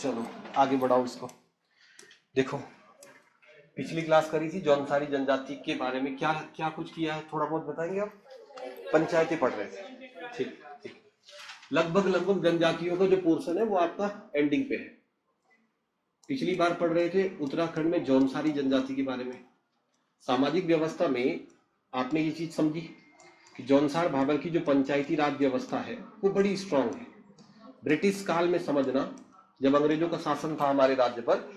चलो आगे बढ़ाओ इसको। देखो पिछली क्लास करी थी जौनसारी जनजाति के बारे में, क्या क्या कुछ किया है थोड़ा बहुत बताएंगे आप? पंचायतें पढ़ रहे थे, ठीक ठीक। लगभग जनजातियों का जो पोर्शन है वो आपका एंडिंग पे है। पिछली बार पढ़ रहे थे उत्तराखंड में जौनसारी जनजाति के बारे में। सामाजिक व्यवस्था में आपने ये चीज समझी कि जौनसार भाबर की जो पंचायती राज व्यवस्था है वो बड़ी स्ट्रांग है। ब्रिटिश काल में समझना, जब अंग्रेजों का शासन था हमारे राज्य पर,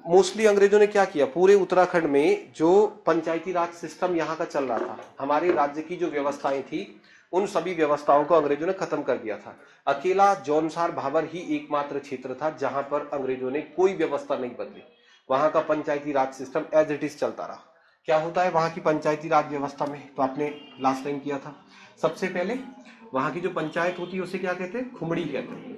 मोस्टली अंग्रेजों ने क्या किया, पूरे उत्तराखंड में जो पंचायती राज सिस्टम यहाँ का चल रहा था, हमारे राज्य की जो व्यवस्थाएं थी, उन सभी व्यवस्थाओं को अंग्रेजों ने खत्म कर दिया था। अकेला जौनसार भाबर ही एकमात्र क्षेत्र था जहां पर अंग्रेजों ने कोई व्यवस्था नहीं बदली। वहां का पंचायती राज सिस्टम एज इट इज चलता रहा। क्या होता है वहां की पंचायती राज व्यवस्था में, तो आपने लास्ट टाइम किया था। सबसे पहले वहां की जो पंचायत होती है उसे क्या कहते हैं, खुमड़ी कहते हैं।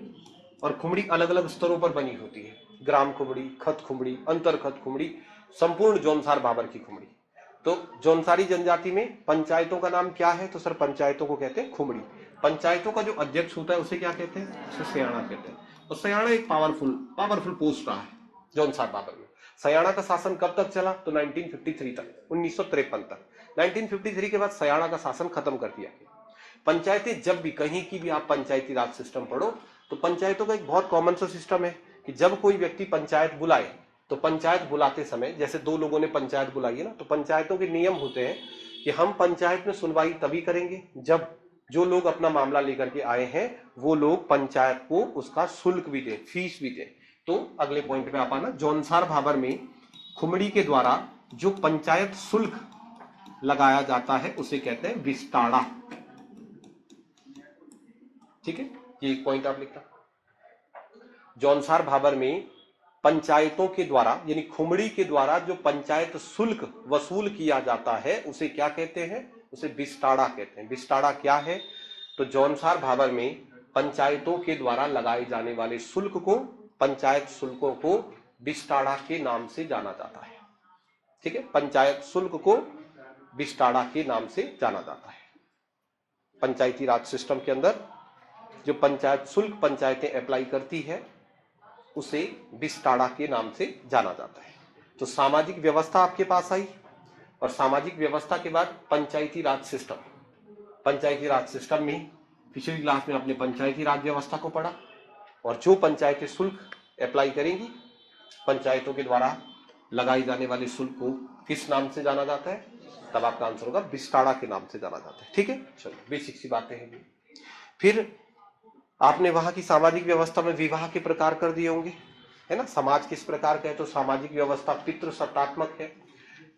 और खुमड़ी अलग अलग स्तरों पर बनी होती है, ग्राम खुमड़ी, खत खुमड़ी, अंतर खत खुमड़ी, संपूर्ण जौनसार भाबर की खुमड़ी। तो जौनसारी जनजाति में पंचायतों का नाम क्या है, तो सर पंचायतों को कहते हैं खुमड़ी। पंचायतों का जो अध्यक्ष होता है उसे क्या कहते हैं, उसे सयाणा कहते हैं। और सयाणा एक पावरफुल पोस्ट रहा है जौनसार भाबर में। सयाणा का शासन कब तक चला, तो 1953 तक, 1953 तक। 1953 के बाद सयाणा का शासन खत्म कर दिया गया। पंचायतें जब भी कहीं की भी आप पंचायती राज सिस्टम पढ़ो तो पंचायतों का एक बहुत कॉमन सा सिस्टम है कि जब कोई व्यक्ति पंचायत बुलाए तो पंचायत बुलाते समय, जैसे दो लोगों ने पंचायत बुलाई है ना, तो पंचायतों के नियम होते हैं कि हम पंचायत में सुनवाई तभी करेंगे जब जो लोग अपना मामला लेकर के आए हैं वो लोग पंचायत को उसका शुल्क भी दें, फीस भी दें। तो अगले पॉइंट पे आप आना, जौनसार भाबर में खुमड़ी के द्वारा जो पंचायत शुल्क लगाया जाता है उसे कहते हैं विस्ताड़ा। ठीक है, ये एक पॉइंट आप लिखना। जौनसार भाबर में पंचायतों के द्वारा यानी खुमड़ी के द्वारा जो पंचायत शुल्क वसूल किया जाता है उसे क्या कहते हैं, उसे विस्ताड़ा कहते हैं। विस्ताड़ा क्या है, तो जौनसार भाबर में पंचायतों के द्वारा लगाए जाने वाले शुल्क को, पंचायत शुल्कों को विस्ताड़ा के नाम से जाना जाता है। ठीक है, पंचायत शुल्क को विस्ताड़ा के नाम से जाना जाता है। पंचायती राज सिस्टम के अंदर जो पंचायत शुल्क पंचायतें अप्लाई करती है उसे विस्ताड़ा के नाम से जाना जाता है। तो सामाजिक व्यवस्था आपके पास आई, और सामाजिक व्यवस्था के बाद पंचायती राज सिस्टम। पंचायती राज सिस्टम में पिछली क्लास में आपने पंचायती राज व्यवस्था को पढ़ा, और जो पंचायतें शुल्क अप्लाई करेंगी, पंचायतों के द्वारा लगाई जाने वाले शुल्क को किस नाम से जाना जाता है, तब आपका आंसर होगा विस्ताड़ा के नाम से जाना जाता है। ठीक है, चलो बेसिक सी बातें हैं। फिर आपने वहां की सामाजिक व्यवस्था में विवाह के प्रकार कर दिए होंगे, है ना। समाज किस प्रकार का है, तो सामाजिक व्यवस्था पितृसत्तात्मक है।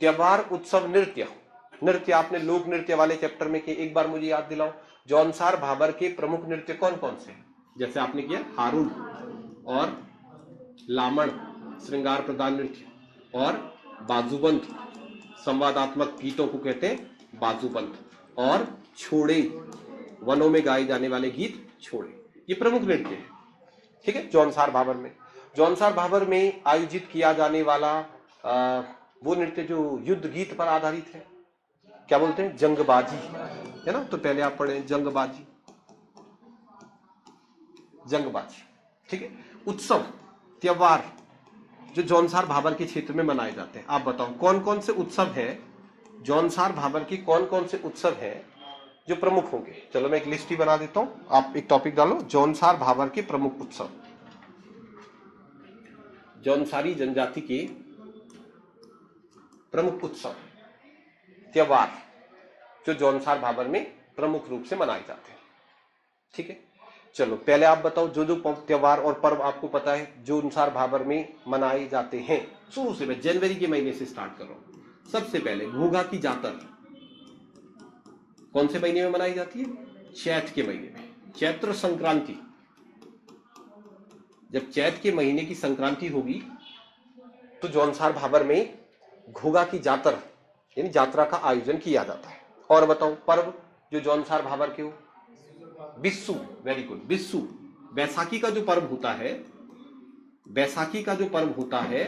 त्योहार, उत्सव, नृत्य। नृत्य आपने लोक नृत्य वाले चैप्टर में किए, एक बार मुझे याद दिलाओ। जौनसार भाबर के प्रमुख नृत्य कौन कौन से हैं, जैसे आपने किया हारून और लामण, श्रृंगार प्रदान नृत्य, और बाजूबंद, संवादात्मक गीतों को कहते हैं बाजूबंद, और छोड़े, वनों में गाए जाने वाले गीत छोड़े, ये प्रमुख नृत्य है। ठीक है, जौनसार भाबर में। जौनसार भाबर में आयोजित किया जाने वाला वो नृत्य जो युद्ध गीत पर आधारित है, क्या बोलते हैं, जंगबाजी, है ना। तो पहले आप पढ़े जंगबाजी, जंगबाजी। ठीक है, उत्सव, त्योहार जो जौनसार भाबर के क्षेत्र में मनाए जाते हैं, आप बताओ कौन कौन से उत्सव है, जौनसार भाबर की कौन कौन से उत्सव है जो प्रमुख होंगे। चलो मैं एक लिस्ट ही बना देता हूं, आप एक टॉपिक डालो, जौनसार भाबर के प्रमुख उत्सव। जौनसारी जनजाति के प्रमुख उत्सव, त्योहार जो जौनसार भाबर में प्रमुख रूप से मनाए जाते हैं। ठीक है, चलो पहले आप बताओ जो जो त्योहार और पर्व आपको पता है जौनसार भाबर में मनाए जाते हैं। शुरू से मैं जनवरी के महीने से स्टार्ट कर रहा हूं। सबसे पहले घोघा की जातर कौन से महीने में मनाई जाती है, चैत के महीने में। चैत्र संक्रांति, जब चैत के महीने की संक्रांति होगी तो जौनसार भाबर में घोघा की जातर यानी यात्रा का आयोजन किया जाता है। और बताओ पर्व जो जौनसार भाबर के हो, बिस्सू, वेरी गुड, बिस्सू। बैसाखी का जो पर्व होता है, बैसाखी का जो पर्व होता है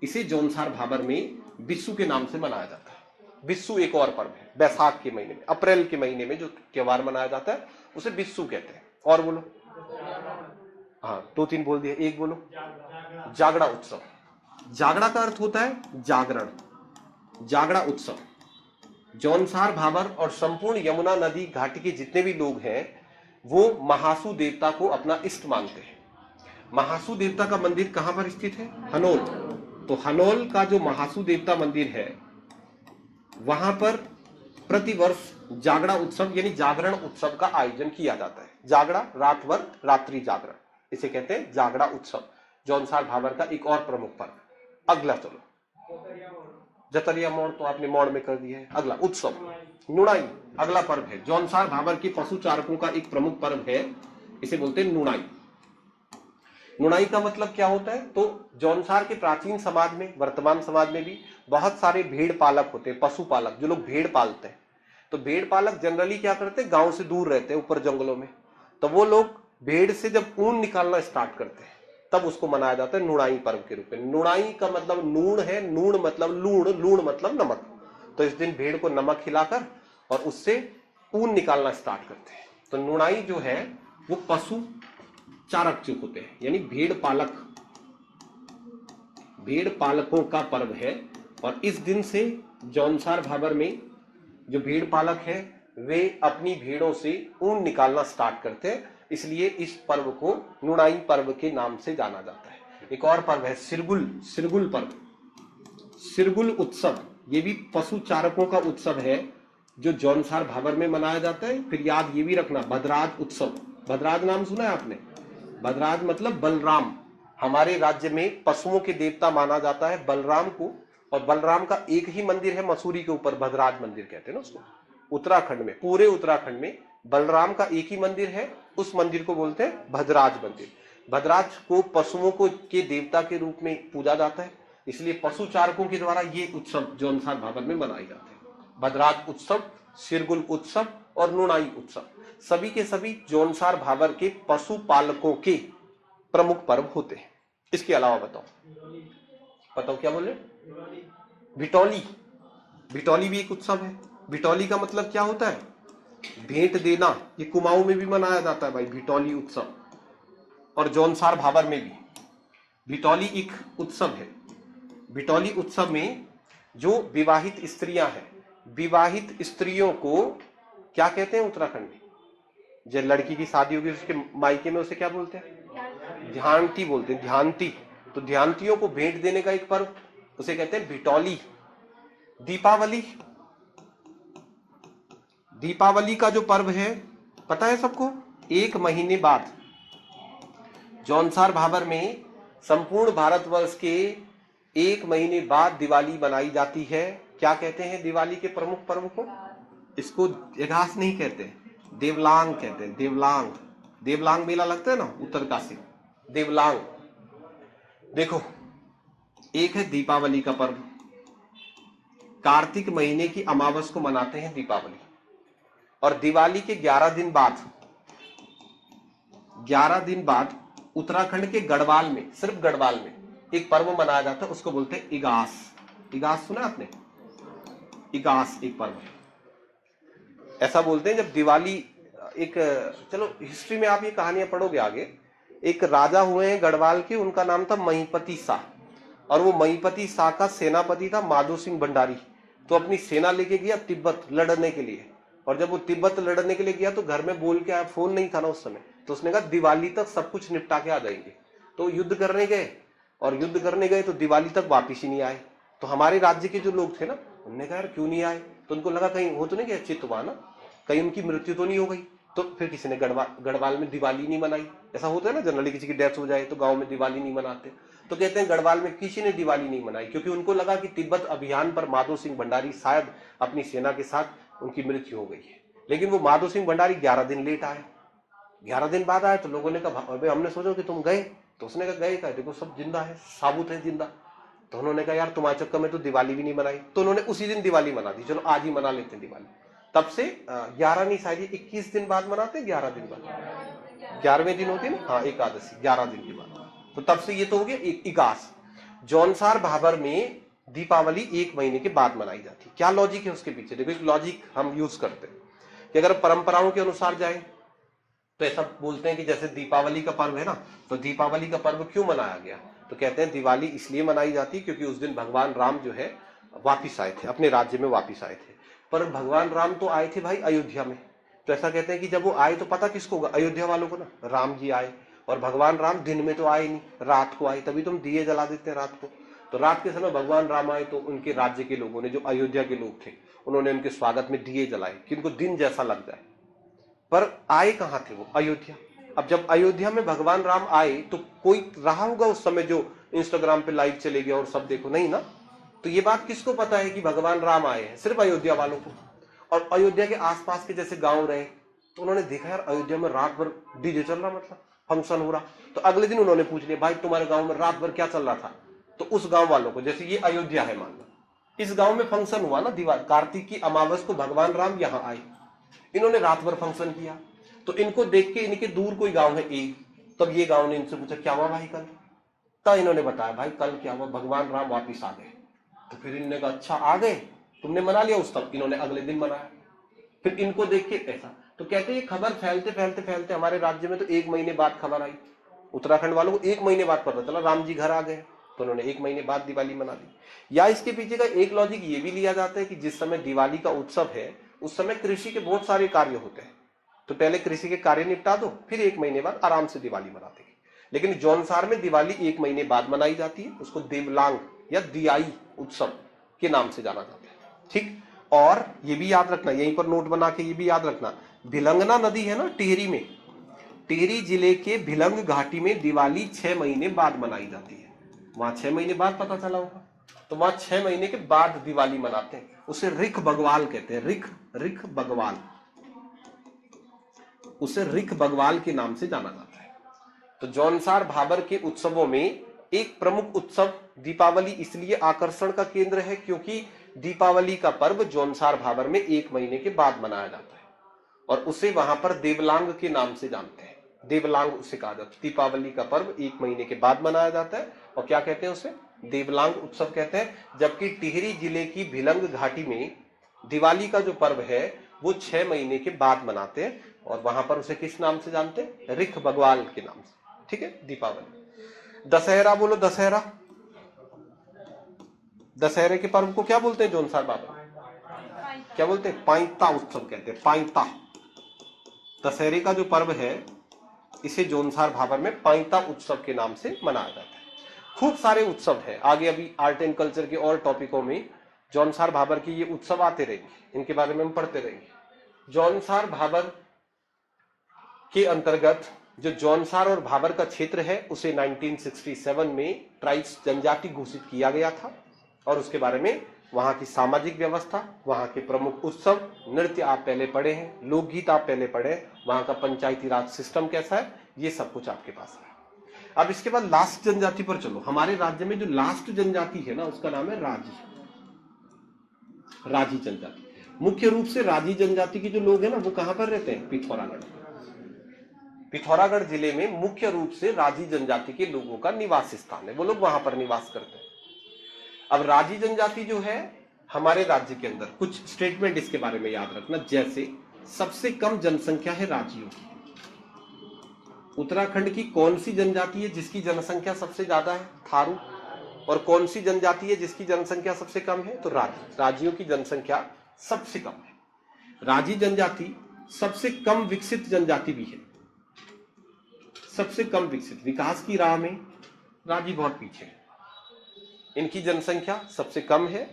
इसे जौनसार भाबर में बिस्सू के नाम से मनाया जाता है। बिस्सू एक और पर्व है, बैसाख के महीने में, अप्रैल के महीने में जो त्योहार मनाया जाता है उसे बिस्सू कहते हैं। और बोलो, हाँ, 2-3 बोल दिया, एक बोलो। जागड़ा उत्सव। जागड़ा का अर्थ होता है जागरण। जागड़ा उत्सव जौनसार, भाबर और संपूर्ण यमुना नदी घाटी के जितने भी लोग हैं वो महासु देवता को अपना इष्ट मानते हैं। महासु देवता का मंदिर कहां पर स्थित है? हनोल। तो हनोल का जो महासु देवता मंदिर है वहां पर प्रतिवर्ष जागड़ा उत्सव यानी जागरण उत्सव का आयोजन किया जाता है। जागड़ा रात भर रात्रि जागरण, इसे कहते हैं जागड़ा उत्सव, जौनसार भाबर का एक और प्रमुख पर्व। अगला चलो, जतरिया मोड़ तो आपने मोड़ में कर दिया है। अगला उत्सव नुणाई, अगला पर्व है। जौनसार भाबर के पशु चारकों का एक प्रमुख पर्व है, इसे बोलते हैं नुणाई। नुणाई का मतलब क्या होता है? तो जौनसार के प्राचीन समाज में, वर्तमान समाज में भी बहुत सारे भेड़ पालक होते हैं, पशु पालक, जो लोग भेड़ पालते हैं। तो भेड़ पालक जनरली क्या करते हैं, गांव से दूर रहते हैं, ऊपर जंगलों में। तो वो लोग भेड़ से जब ऊन निकालना स्टार्ट करते हैं तब उसको मनाया जाता है नुणाई पर्व के रूप में। नुणाई का मतलब नूण है, नूण मतलब लूण, लूण मतलब नमक। तो इस दिन भेड़ को नमक खिलाकर और उससे ऊन निकालना स्टार्ट करते हैं। तो नुणाई जो है वो पशु चारक जो होते हैं यानी भेड़ पालकों का पर्व है। और इस दिन से जौनसार भाबर में जो भेड़ पालक है वे अपनी भेड़ों से ऊन निकालना स्टार्ट करते हैं, इसलिए इस पर्व को नुणाई पर्व के नाम से जाना जाता है। एक और पर्व है सिरगुल पर्व, सिरगुल उत्सव। ये भी पशु चारकों का उत्सव है जो जौनसार भाबर में मनाया जाता है। फिर याद ये भी रखना, भद्राज उत्सव। भद्राज नाम सुना है आपने? भद्राज मतलब बलराम। हमारे राज्य में पशुओं के देवता माना जाता है बलराम को, और बलराम का एक ही मंदिर है मसूरी के ऊपर, भद्राज मंदिर कहते हैं ना उसको। उत्तराखंड में, पूरे उत्तराखंड में बलराम का एक ही मंदिर है, उस मंदिर को बोलते हैं भद्राज मंदिर। भद्राज को पशुओं को के देवता के रूप में पूजा जाता है, इसलिए पशु चारकों के द्वारा ये उत्सव जौनसार भाबर में मनाए जाते हैं। भद्राज उत्सव, सिरगुल उत्सव और नुणाई उत्सव सभी के सभी जौनसार भाबर के पशु पालकों के प्रमुख पर्व होते हैं। इसके अलावा बताओ क्या बोले? भिटौली। भिटौली भी एक उत्सव है। भिटौली का मतलब क्या होता है? भेंट देना। ये कुमाऊं में भी मनाया जाता है भाई भिटौली उत्सव, और जौनसार भाबर में भी भिटौली एक उत्सव है। भिटौली उत्सव में जो विवाहित स्त्रियां हैं, विवाहित स्त्रियों को क्या कहते हैं उत्तराखंड में? जब लड़की की शादी होगी उसके मायके में उसे क्या बोलते हैं? ध्यानती बोलते हैं, ध्यानती। तो ध्यानतियों को भेंट देने का एक पर्व, उसे कहते हैं भिटौली। दीपावली का जो पर्व है पता है सबको? 1 महीने बाद जौनसार भाबर में संपूर्ण भारतवर्ष के 1 महीने बाद दिवाली मनाई जाती है। क्या कहते हैं दिवाली के प्रमुख पर्व को? इसको एगास नहीं कहते, देवलांग कहते हैं। देवलांग मेला लगता है ना उत्तरकाशी, देवलांग। देखो, एक है दीपावली का पर्व, कार्तिक महीने की अमावस को मनाते हैं दीपावली। और दिवाली के 11 दिन बाद उत्तराखंड के गढ़वाल में, सिर्फ गढ़वाल में एक पर्व मनाया जाता है, उसको बोलते हैं इगास। इगास सुना आपने? इगास एक पर्व है। ऐसा बोलते हैं जब दिवाली, एक, चलो हिस्ट्री में आप ये कहानियां पढ़ोगे आगे। एक राजा हुए हैं गढ़वाल के, उनका नाम था महीपति शाह, और वो महीपति शाह का सेनापति था माधो सिंह भंडारी। तो अपनी सेना लेके गया तिब्बत लड़ने के लिए, और जब वो तिब्बत लड़ने के लिए गया तो घर में बोल के आया, फोन नहीं था ना उस समय, तो उसने कहा दिवाली तक सब कुछ निपटा के आ जाएंगे। तो युद्ध करने गए, और युद्ध करने गए तो दिवाली तक वापिस ही नहीं आए। तो हमारे राज्य के जो लोग थे ना, उन्होंने कहा यार क्यों नहीं आए? तो उनको लगा कहीं वो तो नहीं गया चित्त हुआ ना, कहीं उनकी मृत्यु तो नहीं हो गई। तो फिर किसी ने गढ़वाल में दिवाली नहीं मनाई। ऐसा होता है ना जनरली, किसी की डेथ हो जाए तो गांव में दिवाली नहीं मनाते। तो कहते हैं गढ़वाल में किसी ने दिवाली नहीं मनाई, क्योंकि उनको लगा कि तिब्बत अभियान पर माधो सिंह भंडारी शायद अपनी सेना के साथ उनकी मृत्यु हो गई है। लेकिन वो माधो सिंह भंडारी 11 दिन लेट आए। 11 दिन बाद आए तो लोगों ने कहा हमने सोचा कि तुम गए, तो उसने कहा गए, देखो सब जिंदा है, साबुत है जिंदा। तो उन्होंने कहा यार तुम्हारे चक्कर में तो दिवाली भी नहीं मनाई। तो उन्होंने उसी दिन दिवाली मना दी, चलो आज ही मना लेते हैं दिवाली। तब से 11 नहीं, शायद 21 दिन बाद मनाते हैं, 11 दिन बाद, 11वें दिन होती है ना, हाँ एकादशी, 11 दिन के बाद। तो तब से ये तो हो गया इगास। जौनसार भाबर में दीपावली 1 महीने के बाद मनाई जाती है। क्या लॉजिक है उसके पीछे? देखो एक लॉजिक हम यूज करते हैं कि अगर परंपराओं के अनुसार जाए तो ऐसा बोलते हैं कि जैसे दीपावली का पर्व है ना, तो दीपावली का पर्व क्यों मनाया गया, तो कहते हैं दिवाली इसलिए मनाई जाती है क्योंकि उस दिन भगवान राम जो है वापिस आए थे, अपने राज्य में वापिस आए थे। पर भगवान राम तो आए थे भाई अयोध्या में, तो ऐसा कहते हैं कि जब वो आए तो पता किसको होगा, अयोध्या वालों को ना, राम जी आए। और भगवान राम दिन में तो आए नहीं, रात को आए, तभी तुम दिए जला देते हैं रात को। तो रात के समय भगवान राम आए तो उनके राज्य के लोगों ने, जो अयोध्या के लोग थे, उन्होंने उनके स्वागत में दिए जलाए कि उनको दिन जैसा लग जाए। पर आए कहां थे वो, अयोध्या। अब जब अयोध्या में भगवान राम आए तो कोई रहा होगा उस समय जो इंस्टाग्राम पे लाइव चले गया और सब देखो, नहीं ना। तो ये बात किसको पता है कि भगवान राम आए हैं, सिर्फ अयोध्या वालों को। और अयोध्या के आसपास के जैसे गांव रहे, तो उन्होंने देखा यार अयोध्या में रात भर डीजे चल रहा, मतलब फंक्शन हो रहा। तो अगले दिन उन्होंने पूछ लिया, भाई तुम्हारे गांव में रात भर क्या चल रहा था। तो उस गांव वालों को, जैसे ये अयोध्या है मान लो, इस गांव में फंक्शन हुआ ना, दिवाली कार्तिक की अमावस को भगवान राम यहाँ आए, इन्होंने रात भर फंक्शन किया। तो इनको देख के इनके दूर कोई गांव है एक, तब ये गांव ने इनसे पूछा क्या हुआ भाई कल, तब इन्होंने बताया भाई कल क्या हुआ, भगवान राम वापिस आ गए। तो फिर इन्होंने कहा अच्छा आ गए, तुमने मना लिया उस तब, इन्होंने अगले दिन मनाया। फिर इनको देख के ऐसा, तो कहते ये खबर फैलते फैलते फैलते हमारे राज्य में तो 1 महीने बाद खबर आई, उत्तराखंड वालों को 1 महीने बाद पता चला राम जी घर आ गए, तो उन्होंने 1 महीने बाद दिवाली मना ली। या इसके पीछे का एक लॉजिक ये भी लिया जाता है कि जिस समय दिवाली का उत्सव है उस समय कृषि के बहुत सारे कार्य होते हैं, तो पहले कृषि के कार्य निपटा दो, फिर 1 महीने बाद आराम से दिवाली मनाते हैं। लेकिन जौनसार में दिवाली 1 महीने बाद मनाई जाती है, उसको देवलांग या दियाई उत्सव के नाम से जाना जाता है। ठीक, और ये भी याद रखना, यहीं पर नोट बना के ये भी याद रखना, भिलंगना नदी है ना टिहरी में, टिहरी जिले के भिलंग घाटी में दिवाली 6 महीने बाद मनाई जाती है। वहां 6 महीने बाद पता चला होगा, तो वहां 6 महीने के बाद दिवाली मनाते हैं, उसे रिख बगवाल कहते हैं, रिख बगवाल, उसे रिख बगवाल के नाम से जाना जाता है। तो जौनसार भाबर के उत्सवों में एक प्रमुख उत्सव दीपावली इसलिए आकर्षण का केंद्र है क्योंकि दीपावली का पर्व जौनसार भाबर में 1 महीने के बाद मनाया जाता है, और उसे वहां पर देवलांग के नाम से जानते हैं, देवलांग उसे कहा जाता है। दीपावली का पर्व 1 महीने के बाद मनाया जाता है, और क्या कहते हैं उसे, देवलांग उत्सव कहते हैं। जबकि टिहरी जिले की भिलंग घाटी में दिवाली का जो पर्व है वो 6 महीने के बाद मनाते हैं, और वहां पर उसे किस नाम से जानते हैं, रिख बगवाल के नाम से। ठीक है, दीपावली। दशहरा बोलो, दशहरा, दशहरे के पर्व को क्या बोलते हैं जौनसार बाबा, क्या बोलते हैं, पाइता उत्सव कहते हैं, पाइता। दशहरे का जो पर्व है इसे जौनसार भाबर में पाइता उत्सव के नाम से मनाया जाता है। खूब सारे उत्सव है, आगे अभी आर्ट एंड कल्चर के और टॉपिकों में जौनसार भाबर के ये उत्सव आते रहेंगे, इनके बारे में हम पढ़ते रहेंगे। जौनसार भाबर के अंतर्गत जो जौनसार और भाबर का क्षेत्र है उसे 1967 में ट्राइब्स जनजाति घोषित किया गया था, और उसके बारे में वहां की सामाजिक व्यवस्था, वहां के प्रमुख उत्सव, नृत्य आप पहले पढ़े हैं, लोकगीत आप पहले पढ़े, वहां का पंचायती राज सिस्टम कैसा है, ये सब कुछ आपके पास है। अब इसके बाद लास्ट जनजाति पर चलो। हमारे राज्य में जो लास्ट जनजाति है ना उसका नाम है राजी, राजी जनजाति। मुख्य रूप से राजी जनजाति के जो लोग हैं ना वो कहां पर रहते हैं, पिथौरागढ़। पिथौरागढ़ जिले में मुख्य रूप से राजी जनजाति के लोगों का निवास स्थान है, वो लोग वहां पर निवास करते हैं। अब राजी जनजाति जो है हमारे राज्य के अंदर, कुछ स्टेटमेंट इसके बारे में याद रखना, जैसे सबसे कम जनसंख्या है राजियों की। उत्तराखंड की कौन सी जनजाति है जिसकी जनसंख्या सबसे ज्यादा है, थारू। और कौन सी जनजाति है जिसकी जनसंख्या सबसे कम है, तो राजी। राजियों की जनसंख्या सबसे कम है। राजी जनजाति सबसे कम विकसित जनजाति भी है, सबसे कम विकसित। विकास की राह में राजी बहुत पीछे है, इनकी जनसंख्या सबसे कम है,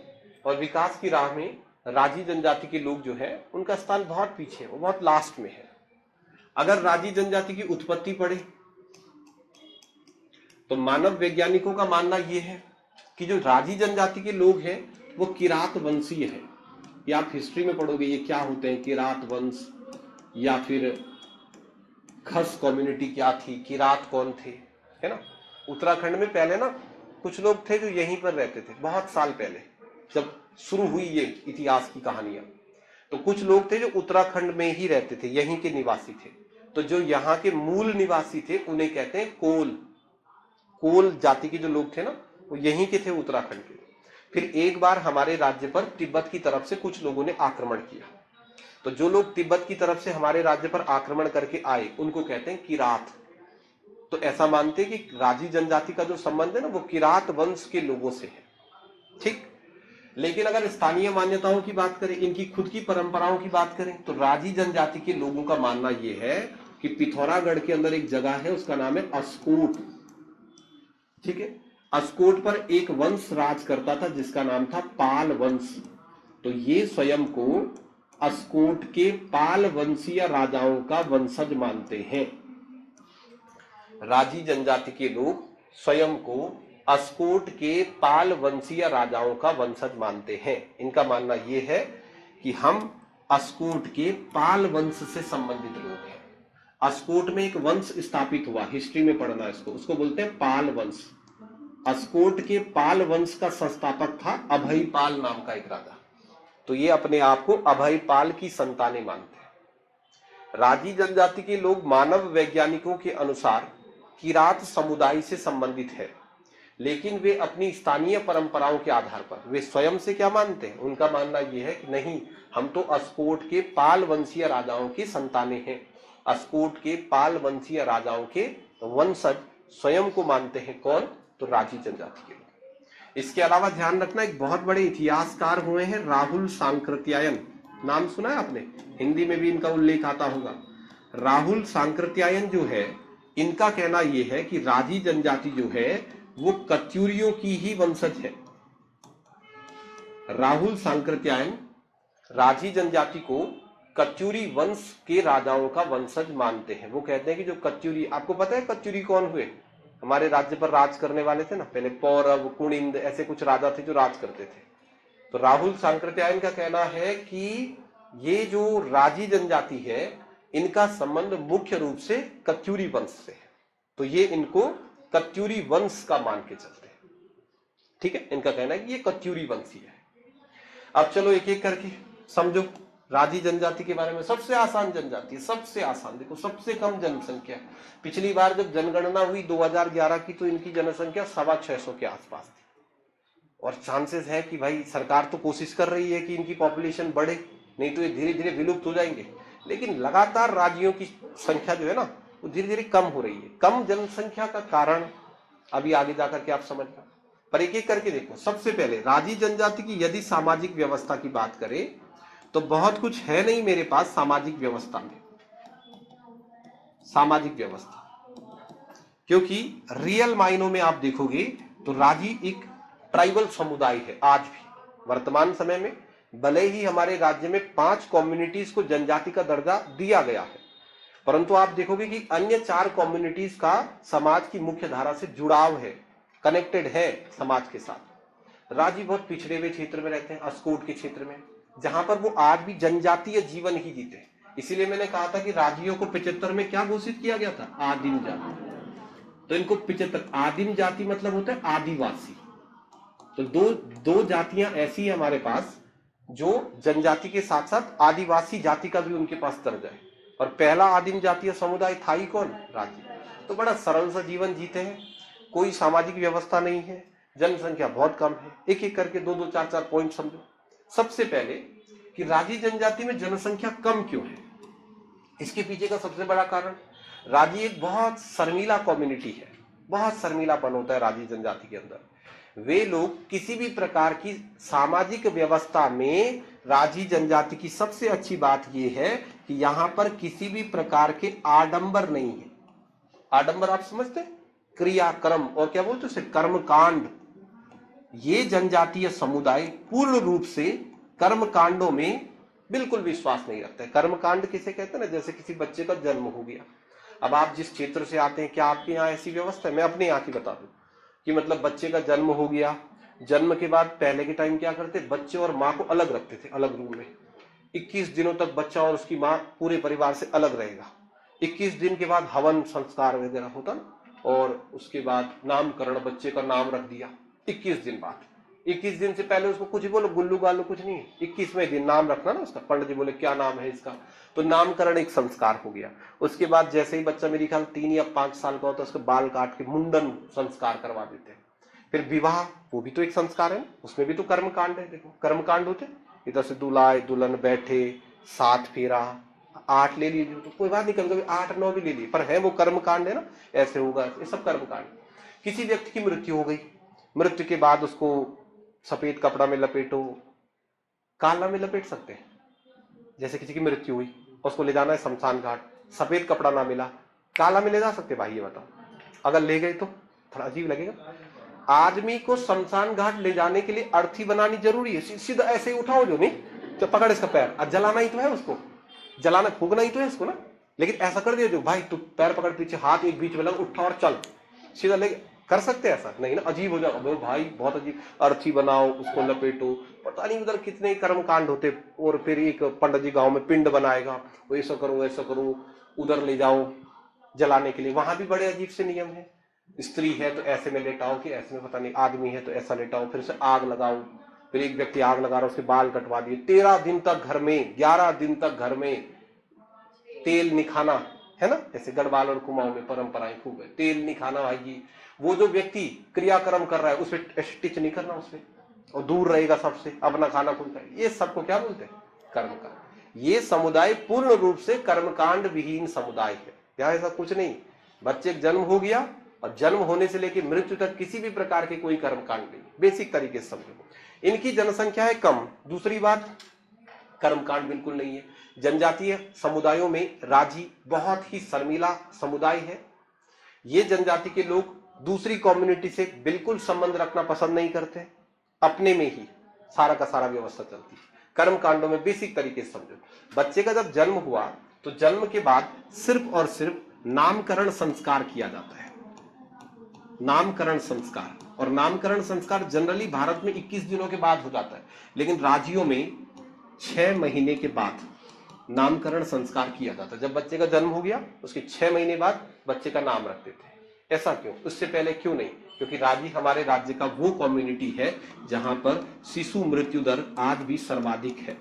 और विकास की राह में राजी जनजाति के लोग जो है उनका स्थान बहुत पीछे है, वो बहुत लास्ट में है। अगर राजी जनजाति की उत्पत्ति पढ़े तो मानव वैज्ञानिकों का मानना यह है कि जो राजी जनजाति के लोग हैं वो किरात वंशीय है। या आप हिस्ट्री में पढ़ोगे ये क्या होते हैं, किरात वंश, या फिर खस कम्युनिटी क्या थी, किरात कौन थे, है ना। उत्तराखंड में पहले ना कुछ लोग थे जो यहीं पर रहते थे, बहुत साल पहले जब शुरू हुई ये इतिहास की कहानियां, तो कुछ लोग थे जो उत्तराखंड में ही रहते थे, यहीं के निवासी थे। तो जो यहाँ के मूल निवासी थे उन्हें कहते हैं कोल। कोल जाति के जो लोग थे ना वो यहीं के थे, उत्तराखंड के। फिर एक बार हमारे राज्य पर तिब्बत की तरफ से कुछ लोगों ने आक्रमण किया, तो जो लोग तिब्बत की तरफ से हमारे राज्य पर आक्रमण करके आए उनको कहते हैं किरात। तो ऐसा मानते हैं कि राजी जनजाति का जो संबंध है ना वो किरात वंश के लोगों से है। ठीक। लेकिन अगर स्थानीय मान्यताओं की बात करें, इनकी खुद की परंपराओं की बात करें, तो राजी जनजाति के लोगों का मानना यह है कि पिथौरागढ़ के अंदर एक जगह है, उसका नाम है अस्कोट। ठीक है। अस्कोट पर एक वंश राज करता था जिसका नाम था पाल वंश। तो ये स्वयं को अस्कोट के पाल वंशीय राजाओं का वंशज मानते हैं। राजी जनजाति के लोग स्वयं को अस्कोट के पाल वंशीय राजाओं का वंशज मानते हैं। इनका मानना यह है कि हम अस्कोट के पाल वंश से संबंधित लोग हैं। अस्कोट में एक वंश स्थापित हुआ, हिस्ट्री में पढ़ना इसको, उसको बोलते हैं पाल वंश। अस्कोट के पाल वंश का संस्थापक था अभयपाल नाम का एक राजा। तो ये अपने आप को अभयपाल की संतानें मानते हैं। राजी जनजाति के लोग मानव वैज्ञानिकों के अनुसार किरात समुदाय से संबंधित है, लेकिन वे अपनी स्थानीय परंपराओं के आधार पर वे स्वयं से क्या मानते हैं? उनका मानना यह है कि नहीं, हम तो अस्कोट के पाल वंशीय राजाओं की संतानें हैं। अस्कोट के पाल वंशीय राजाओं के वंशज स्वयं को मानते हैं। कौन? तो राजी जनजाति के लोग। इसके अलावा ध्यान रखना, एक बहुत बड़े इतिहासकार हुए हैं राहुल सांकृत्यायन। नाम सुना है आपने? हिंदी में भी इनका उल्लेख आता होगा। राहुल सांकृत्यायन जो है, इनका कहना यह है कि राजी जनजाति जो है वो कत्यूरियों की ही वंशज है। राहुल सांकृत्यायन राजी जनजाति को कत्यूरी वंश के राजाओं का वंशज मानते हैं। वो कहते हैं कि जो कत्यूरी, आपको पता है कत्यूरी कौन हुए? हमारे राज्य पर राज करने वाले थे ना पहले, पौरव, कुणिंद, ऐसे कुछ राजा थे जो राज करते थे। तो राहुल सांकृत्यायन का कहना है कि ये जो राजी जनजाति है इनका संबंध मुख्य रूप से कत्यूरी वंश से है। तो ये इनको कत्यूरी वंश का मान के चलते हैं। ठीक है, इनका कहना है कि ये कत्यूरी वंशी है। अब चलो एक एक करके समझो राजी जनजाति के बारे में। सबसे आसान जनजाति है, सबसे आसान। देखो सबसे कम जनसंख्या। पिछली बार जब जनगणना हुई 2011 की तो इनकी जनसंख्या 625 के आसपास थी। और चांसेस है कि भाई सरकार तो कोशिश कर रही है कि इनकी पॉपुलेशन बढ़े, नहीं तो ये धीरे धीरे विलुप्त हो जाएंगे। लेकिन लगातार राजियों की संख्या जो है ना वो धीरे धीरे कम हो रही है। कम जनसंख्या का कारण अभी आगे जाकर के आप समझ पाए, पर एक एक करके देखो। सबसे पहले राजी जनजाति की यदि सामाजिक व्यवस्था की बात करें तो बहुत कुछ है नहीं मेरे पास सामाजिक व्यवस्था में। सामाजिक व्यवस्था, क्योंकि रियल मायनों में आप देखोगे तो राजी एक ट्राइबल समुदाय है। आज भी वर्तमान समय में भले ही हमारे राज्य में 5 कम्युनिटीज को जनजाति का दर्जा दिया गया है, परंतु आप देखोगे कि अन्य 4 कम्युनिटीज का समाज की मुख्य धारा से जुड़ाव है, कनेक्टेड है समाज के साथ। राजी बहुत पिछड़े हुए क्षेत्र में रहते हैं, अस्कोट के क्षेत्र में, जहां पर वो आज भी जनजातीय जीवन ही जीते हैं। इसीलिए मैंने कहा था कि राजियों को 75 में क्या घोषित किया गया था? आदिम जाति। तो इनको 75, आदिम जाति मतलब होता है आदिवासी। तो दो जातियां ऐसी है हमारे पास जो जनजाति के साथ साथ आदिवासी जाति का भी उनके पास दर्जा है। और पहला आदिम जातीय समुदाय था ही कौन? राजी। तो बड़ा सरल सा जीवन जीते हैं, कोई सामाजिक व्यवस्था नहीं है, जनसंख्या बहुत कम है। एक एक करके 2-2, 4-4 पॉइंट समझो। सबसे पहले कि राजी जनजाति में जनसंख्या कम क्यों है, इसके पीछे का सबसे बड़ा कारण, राजी एक बहुत शर्मीला कम्युनिटी है। बहुत शर्मीलापन होता है राजी जनजाति के अंदर। वे लोग किसी भी प्रकार की सामाजिक व्यवस्था में, राजी जनजाति की सबसे अच्छी बात यह है कि यहां पर किसी भी प्रकार के आडंबर नहीं है। आडंबर आप समझते? क्रियाक्रम, और क्या बोलते हैं, कर्मकांड। ये जनजातीय समुदाय पूर्ण रूप से कर्मकांडों में बिल्कुल विश्वास नहीं रखते। कर्मकांड किसे कहते हैं ना, जैसे किसी बच्चे का जन्म हो गया। अब आप जिस क्षेत्र से आते हैं, क्या आपके यहाँ ऐसी व्यवस्था है? मैं अपने यहाँ की बता दूं कि मतलब बच्चे का जन्म हो गया, जन्म के बाद पहले के टाइम क्या करते, बच्चे और माँ को अलग रखते थे, अलग रूम में। 21 दिनों तक बच्चा और उसकी माँ पूरे परिवार से अलग रहेगा। 21 दिन के बाद हवन संस्कार वगैरह होता ना, और उसके बाद नामकरण, बच्चे का नाम रख दिया 21 दिन बाद। 21 दिन से पहले उसको कुछ ही बोलो, गुल्लू गालू कुछ नहीं। 21वें दिन नाम रखना ना उसका। पंडित जी बोले क्या नाम है इसका, तो नामकरण एक संस्कार हो गया। उसके बाद जैसे ही बच्चा मेरे ख्याल 3 या 5 साल का होता है, उसके बाल काट के मुंडन संस्कार करवा देते हैं। फिर विवाह, वो भी तो एक संस्कार है, उसमें भी तो कर्मकांड है। देखो कर्मकांड होते, इधर से दूल्हा दुल्हन बैठे, 7 फेरा, 8 ले लीजिए तो कोई बात नहीं, कभी कभी 8 9 भी ले लीजिए, पर है वो कर्म कांड है ना, ऐसे होगा, ये सब कर्म कांड। किसी व्यक्ति की मृत्यु हो गई, मृत्यु के बाद उसको सफेद कपड़ा में लपेटो, काला में लपेट सकते हैं। जैसे किसी की मृत्यु हुई, उसको ले जाना है शमशान घाट, सफेद कपड़ा ना मिला, काला में ले जा सकते भाई, ये बताओ, अगर ले गए तो थोड़ा अजीब लगेगा। आदमी को शमशान घाट ले जाने के लिए अर्थी बनानी जरूरी है, सीधा ऐसे ही उठाओ जो नहीं तो पकड़ इसका पैर, और जलाना ही तो है उसको, जलाना फूकना ही तो है इसको ना, लेकिन ऐसा कर दिया जो भाई तू पैर पकड़ पीछे, हाथ एक बीच में लगा, उठा और चल, सीधा ले कर सकते हैं ऐसा नहीं ना, अजीब हो जाओ भाई, बहुत अजीब। अर्थी बनाओ, उसको लपेटो, पता नहीं उधर कितने कर्म कांड होते। और फिर एक पंडित जी गांव में पिंड बनाएगा, वो ऐसा करो ऐसा करो, उधर ले जाओ जलाने के लिए, वहां भी बड़े अजीब से नियम है। स्त्री है तो ऐसे में लेटाओ कि ऐसे में, पता नहीं आदमी है तो ऐसा लेटाओ, फिर उसे आग लगाओ, फिर एक व्यक्ति आग लगा रहा उसके बाल कटवा दिए, 13 दिन तक घर में, 11 दिन तक घर में तेल नहीं खाना, है ना, ऐसे गढ़वाल और कुमाऊं में परंपराएं खूब है, तेल नहीं खाना भाई जी। वो जो व्यक्ति क्रियाक्रम कर रहा है उस पर स्टिच नहीं करना, उस पर, और दूर रहेगा सबसे, अपना खाना खुद खाए, ये सबको क्या बोलते हैं, कर्मकांड। ये समुदाय पूर्ण रूप से कर्मकांड विहीन समुदाय है, यहाँ ऐसा कुछ नहीं। बच्चे जन्म हो गया और जन्म होने से लेकर मृत्यु तक किसी भी प्रकार के कोई कर्मकांड नहीं, बेसिक तरीके से समझो। इनकी जनसंख्या है कम, दूसरी बात कर्मकांड बिल्कुल नहीं है। जनजातीय समुदायों में राजी बहुत ही शर्मीला समुदाय है। ये जनजाति के लोग दूसरी कम्युनिटी से बिल्कुल संबंध रखना पसंद नहीं करते, अपने में ही सारा का सारा व्यवस्था चलती है। कर्म कांडों में बेसिक तरीके से समझो, बच्चे का जब जन्म हुआ तो जन्म के बाद सिर्फ और सिर्फ नामकरण संस्कार किया जाता है, नामकरण संस्कार। और नामकरण संस्कार जनरली भारत में 21 दिनों के बाद हो जाता है, लेकिन राज्यों में 6 महीने के बाद नामकरण संस्कार किया जाता है। जब बच्चे का जन्म हो गया उसके 6 महीने बाद बच्चे का नाम रखते थे। ऐसा क्यों, उससे पहले क्यों नहीं? क्योंकि हमारे राज्य का वो कम्युनिटी है जहां पर शिशु मृत्यु दर आज भी सर्वाधिक है।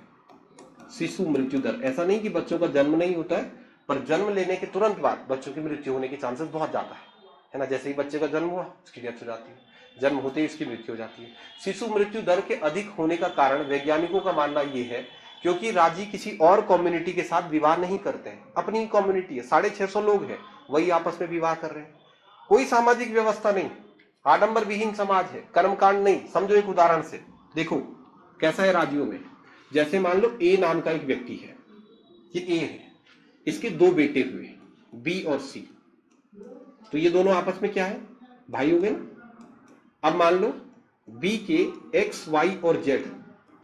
शिशु मृत्यु दर, ऐसा नहीं कि बच्चों का जन्म नहीं होता है, पर जन्म लेने के तुरंत बाद बच्चों की मृत्यु होने के चांसेस बहुत ज्यादा है ना। जैसे ही बच्चे का जन्म हुआ उसकी डेथ हो जाती है, जन्म होते ही उसकी मृत्यु हो जाती है। शिशु मृत्यु दर के अधिक होने का कारण वैज्ञानिकों का मानना यह है क्योंकि राजी किसी और कम्युनिटी के साथ विवाह नहीं करते हैं, अपनी कम्युनिटी है, 650 लोग हैं, वही आपस में विवाह कर रहे हैं। कोई सामाजिक व्यवस्था नहीं, आडंबर विहीन समाज है, कर्मकांड नहीं। समझो एक उदाहरण से, देखो कैसा है राज्यों में। जैसे मान लो ए नाम का एक व्यक्ति है, ये ए है, इसके 2 बेटे हुए, बी और सी, तो ये दोनों आपस में क्या है, भाई हो गए ना। अब मान लो बी के एक्स वाई और जेड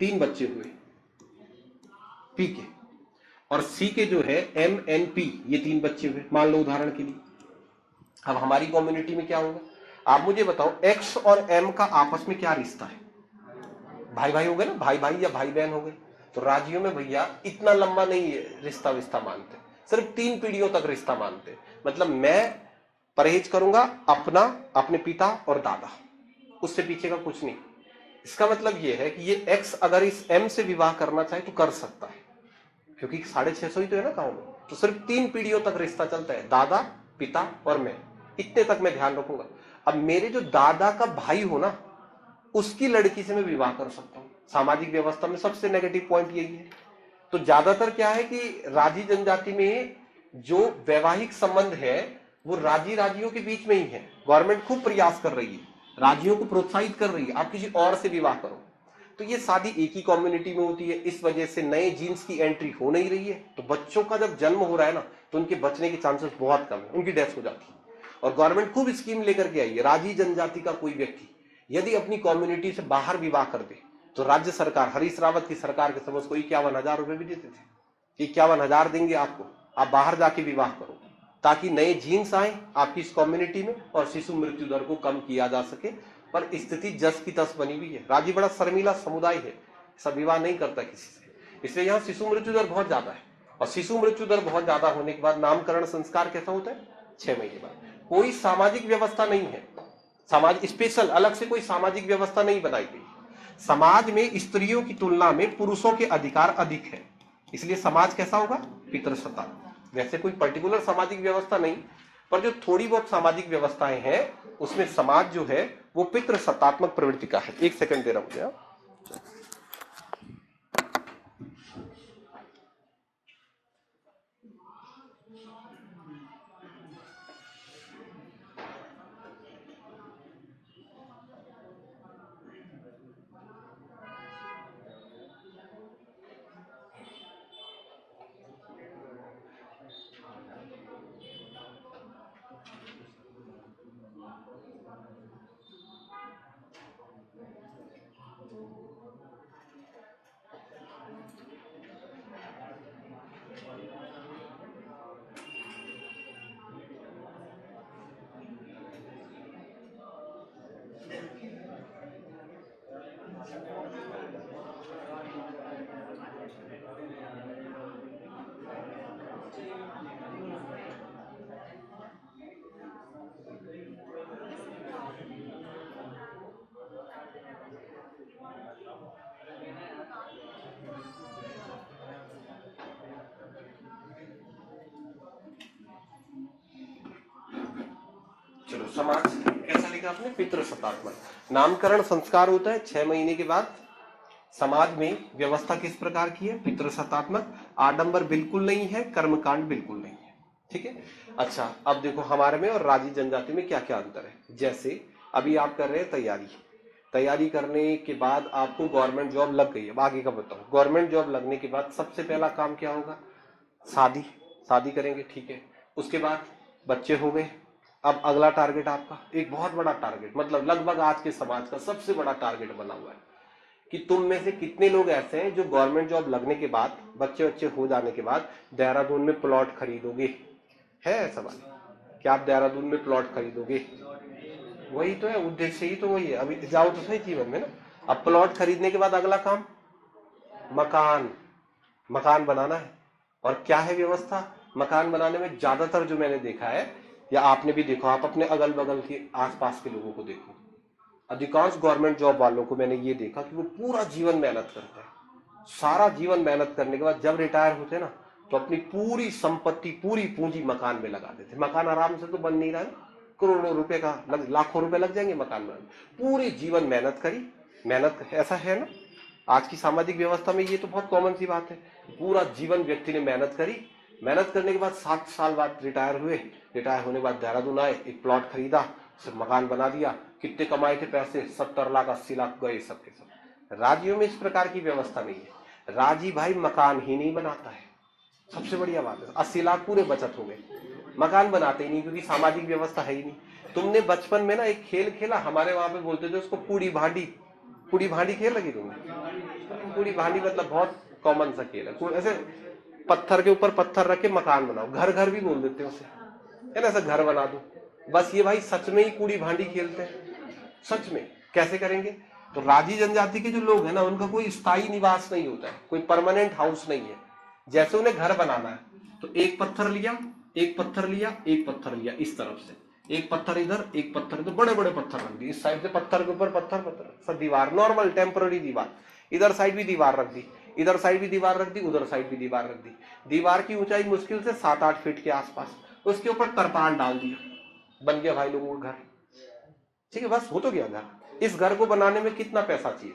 3 बच्चे हुए पी के, और सी के जो है एम एन पी, ये 3 बच्चे हुए, मान लो उदाहरण के लिए। अब हमारी कम्युनिटी में क्या होगा, आप मुझे बताओ, एक्स और एम का आपस में क्या रिश्ता है? भाई भाई हो गए ना, भाई भाई या भाई बहन हो गए। तो राज्यों में भैया इतना लंबा नहीं रिश्ता विस्ता मानते, सिर्फ 3 पीढ़ियों तक रिश्ता मानते। मतलब मैं परहेज करूंगा अपना, अपने पिता और दादा, उससे पीछे का कुछ नहीं। इसका मतलब यह है कि ये एक्स अगर इस एम से विवाह करना चाहे तो कर सकता है, क्योंकि 650 ही तो है ना गांव में, तो सिर्फ 3 पीढ़ियों तक रिश्ता चलता है, दादा, पिता और मैं, इतने तक मैं ध्यान रखूंगा। अब मेरे जो दादा का भाई हो ना, उसकी लड़की से मैं विवाह कर सकता हूं। सामाजिक व्यवस्था में सबसे नेगेटिव पॉइंट यही है। तो ज्यादातर क्या है कि राजी जनजाति में जो वैवाहिक संबंध है वो राजियों के बीच में ही है। गवर्नमेंट खूब प्रयास कर रही है, राजियों को प्रोत्साहित कर रही है, आप किसी और से विवाह करो। तो ये शादी एक ही कम्युनिटी में होती है, इस वजह से नए जीन्स की एंट्री हो नहीं रही है। तो बच्चों का जब जन्म हो रहा है ना, तो उनके बचने के चांसेस बहुत कम है, उनकी डेथ हो जाती है। और गवर्नमेंट खूब स्कीम लेकर के आई है, राजी जनजाति का कोई व्यक्ति यदि अपनी कम्युनिटी से बाहर विवाह कर दे तो राज्य सरकार, हरीश रावत की सरकार के समय उसको 51,000 रुपए भी देते थे, 51,000 देंगे आपको, आप बाहर जाके विवाह करो, ताकि नए जीन्स आए आपकी इस कम्युनिटी में और शिशु मृत्यु दर को कम किया जा सके। पर स्थिति जस की तस बनी हुई है। राजी बड़ा शर्मीला समुदाय है, सब विवाह नहीं करता किसी से, इसलिए यहाँ शिशु मृत्यु दर बहुत ज्यादा है। और शिशु मृत्यु दर बहुत ज्यादा होने के बाद नामकरण संस्कार कैसा होता है, 6 महीने बाद। कोई सामाजिक व्यवस्था नहीं है, समाज स्पेशल अलग से कोई सामाजिक व्यवस्था नहीं बनाई गई। समाज में स्त्रियों की तुलना में पुरुषों के अधिकार अधिक है, इसलिए समाज कैसा होगा, पितृसत्ता। वैसे कोई पर्टिकुलर सामाजिक व्यवस्था नहीं, पर जो थोड़ी बहुत सामाजिक व्यवस्थाएं हैं उसमें समाज जो है वो पितृसत्तात्मक प्रवृत्ति का है। 1 सेकंड दे रहा हूं मुझे। समाज कैसा लिखा आपने? पितृसत्तात्मक। नामकरण संस्कार होता है 6 महीने के बाद। समाज में व्यवस्था किस प्रकार की है? पितृसत्तात्मक। आडंबर बिल्कुल नहीं है, कर्मकांड बिल्कुल नहीं है। ठीक है। अच्छा, अब देखो हमारे में और राजी जनजाति में क्या क्या अंतर है। जैसे अभी आप कर रहे हैं तैयारी करने के बाद आपको गवर्नमेंट जॉब लग गई है। अब आगे का बताओ। गवर्नमेंट जॉब लगने के बाद सबसे पहला काम क्या होगा? शादी करेंगे। ठीक है। उसके बाद बच्चे हो गए। अब अगला टारगेट आपका एक बहुत बड़ा टारगेट, मतलब लगभग आज के समाज का सबसे बड़ा टारगेट बना हुआ है कि तुम में से कितने लोग ऐसे हैं जो गवर्नमेंट जॉब लगने के बाद, बच्चे हो जाने के बाद देहरादून में प्लॉट खरीदोगे? है ऐसा बात? क्या आप देहरादून में प्लॉट खरीदोगे? वही तो है, उद्देश्य ही तो वही है। अभी जाओ तो सही जीवन में ना। अब प्लॉट खरीदने के बाद अगला काम मकान बनाना है। और क्या है व्यवस्था मकान बनाने में? ज्यादातर जो मैंने देखा है, या आपने भी देखो, आप अपने अगल बगल के आसपास के लोगों को देखो, अधिकांश गवर्नमेंट जॉब वालों को मैंने ये देखा कि वो पूरा जीवन मेहनत करते हैं। सारा जीवन मेहनत करने के बाद जब रिटायर होते हैं ना, तो अपनी पूरी संपत्ति, पूरी पूंजी मकान में लगा देते। मकान आराम से तो बन नहीं रहा है, करोड़ों रुपए का, लाखों रुपए लग जाएंगे मकान बनाने। पूरी जीवन मेहनत ऐसा है ना। आज की सामाजिक व्यवस्था में ये तो बहुत कॉमन सी बात है। पूरा जीवन व्यक्ति ने मेहनत करने के बाद 7 साल बाद रिटायर होने के बाद देहरादून आए, एक प्लॉट खरीदा, मकान बना दिया। कितने कमाए थे पैसे? 70 लाख 80 लाख गए सबके सब। राज्यों में इस प्रकार की व्यवस्था नहीं है। राजी भाई मकान ही नहीं बनाता है, सबसे बढ़िया बात है। 80 लाख पूरे बचत हो गए, मकान बनाते ही नहीं, क्योंकि सामाजिक व्यवस्था है ही नहीं। तुमने बचपन में ना एक खेल खेला, हमारे वहां पे बोलते थे उसको पूड़ी भांडी खेल लगी तुमने? पूड़ी भांडी मतलब बहुत कॉमन सा खेल है। ऐसे पत्थर के ऊपर पत्थर रख के मकान बनाओ, घर भी बोल देते हैं उसे, है ना, ऐसा घर बना दो। बस ये भाई सच में ही पूड़ी भांडी खेलते हैं, सच में। कैसे करेंगे? तो राजी जनजाति के जो लोग हैं ना, उनका कोई स्थायी निवास नहीं होता है, कोई परमानेंट हाउस नहीं है। जैसे उन्हें घर बनाना है तो एक पत्थर लिया, इस तरफ से एक पत्थर इधर, एक पत्थर इधर, बड़े बड़े पत्थर रख दिए। इस साइड से पत्थर के ऊपर पत्थर सब दीवार, नॉर्मल टेम्पररी दीवार। इधर साइड भी दीवार रख दी, इधर साइड भी दीवार रख दी, उधर साइड भी दीवार रख दी। दीवार की ऊंचाई मुश्किल से 7-8 फीट के आसपास। उसके ऊपर तरपाल डाल दिया, बन गया भाई लोगों का घर। ठीक है, बस हो तो गया घर। इस घर को बनाने में कितना पैसा चाहिए?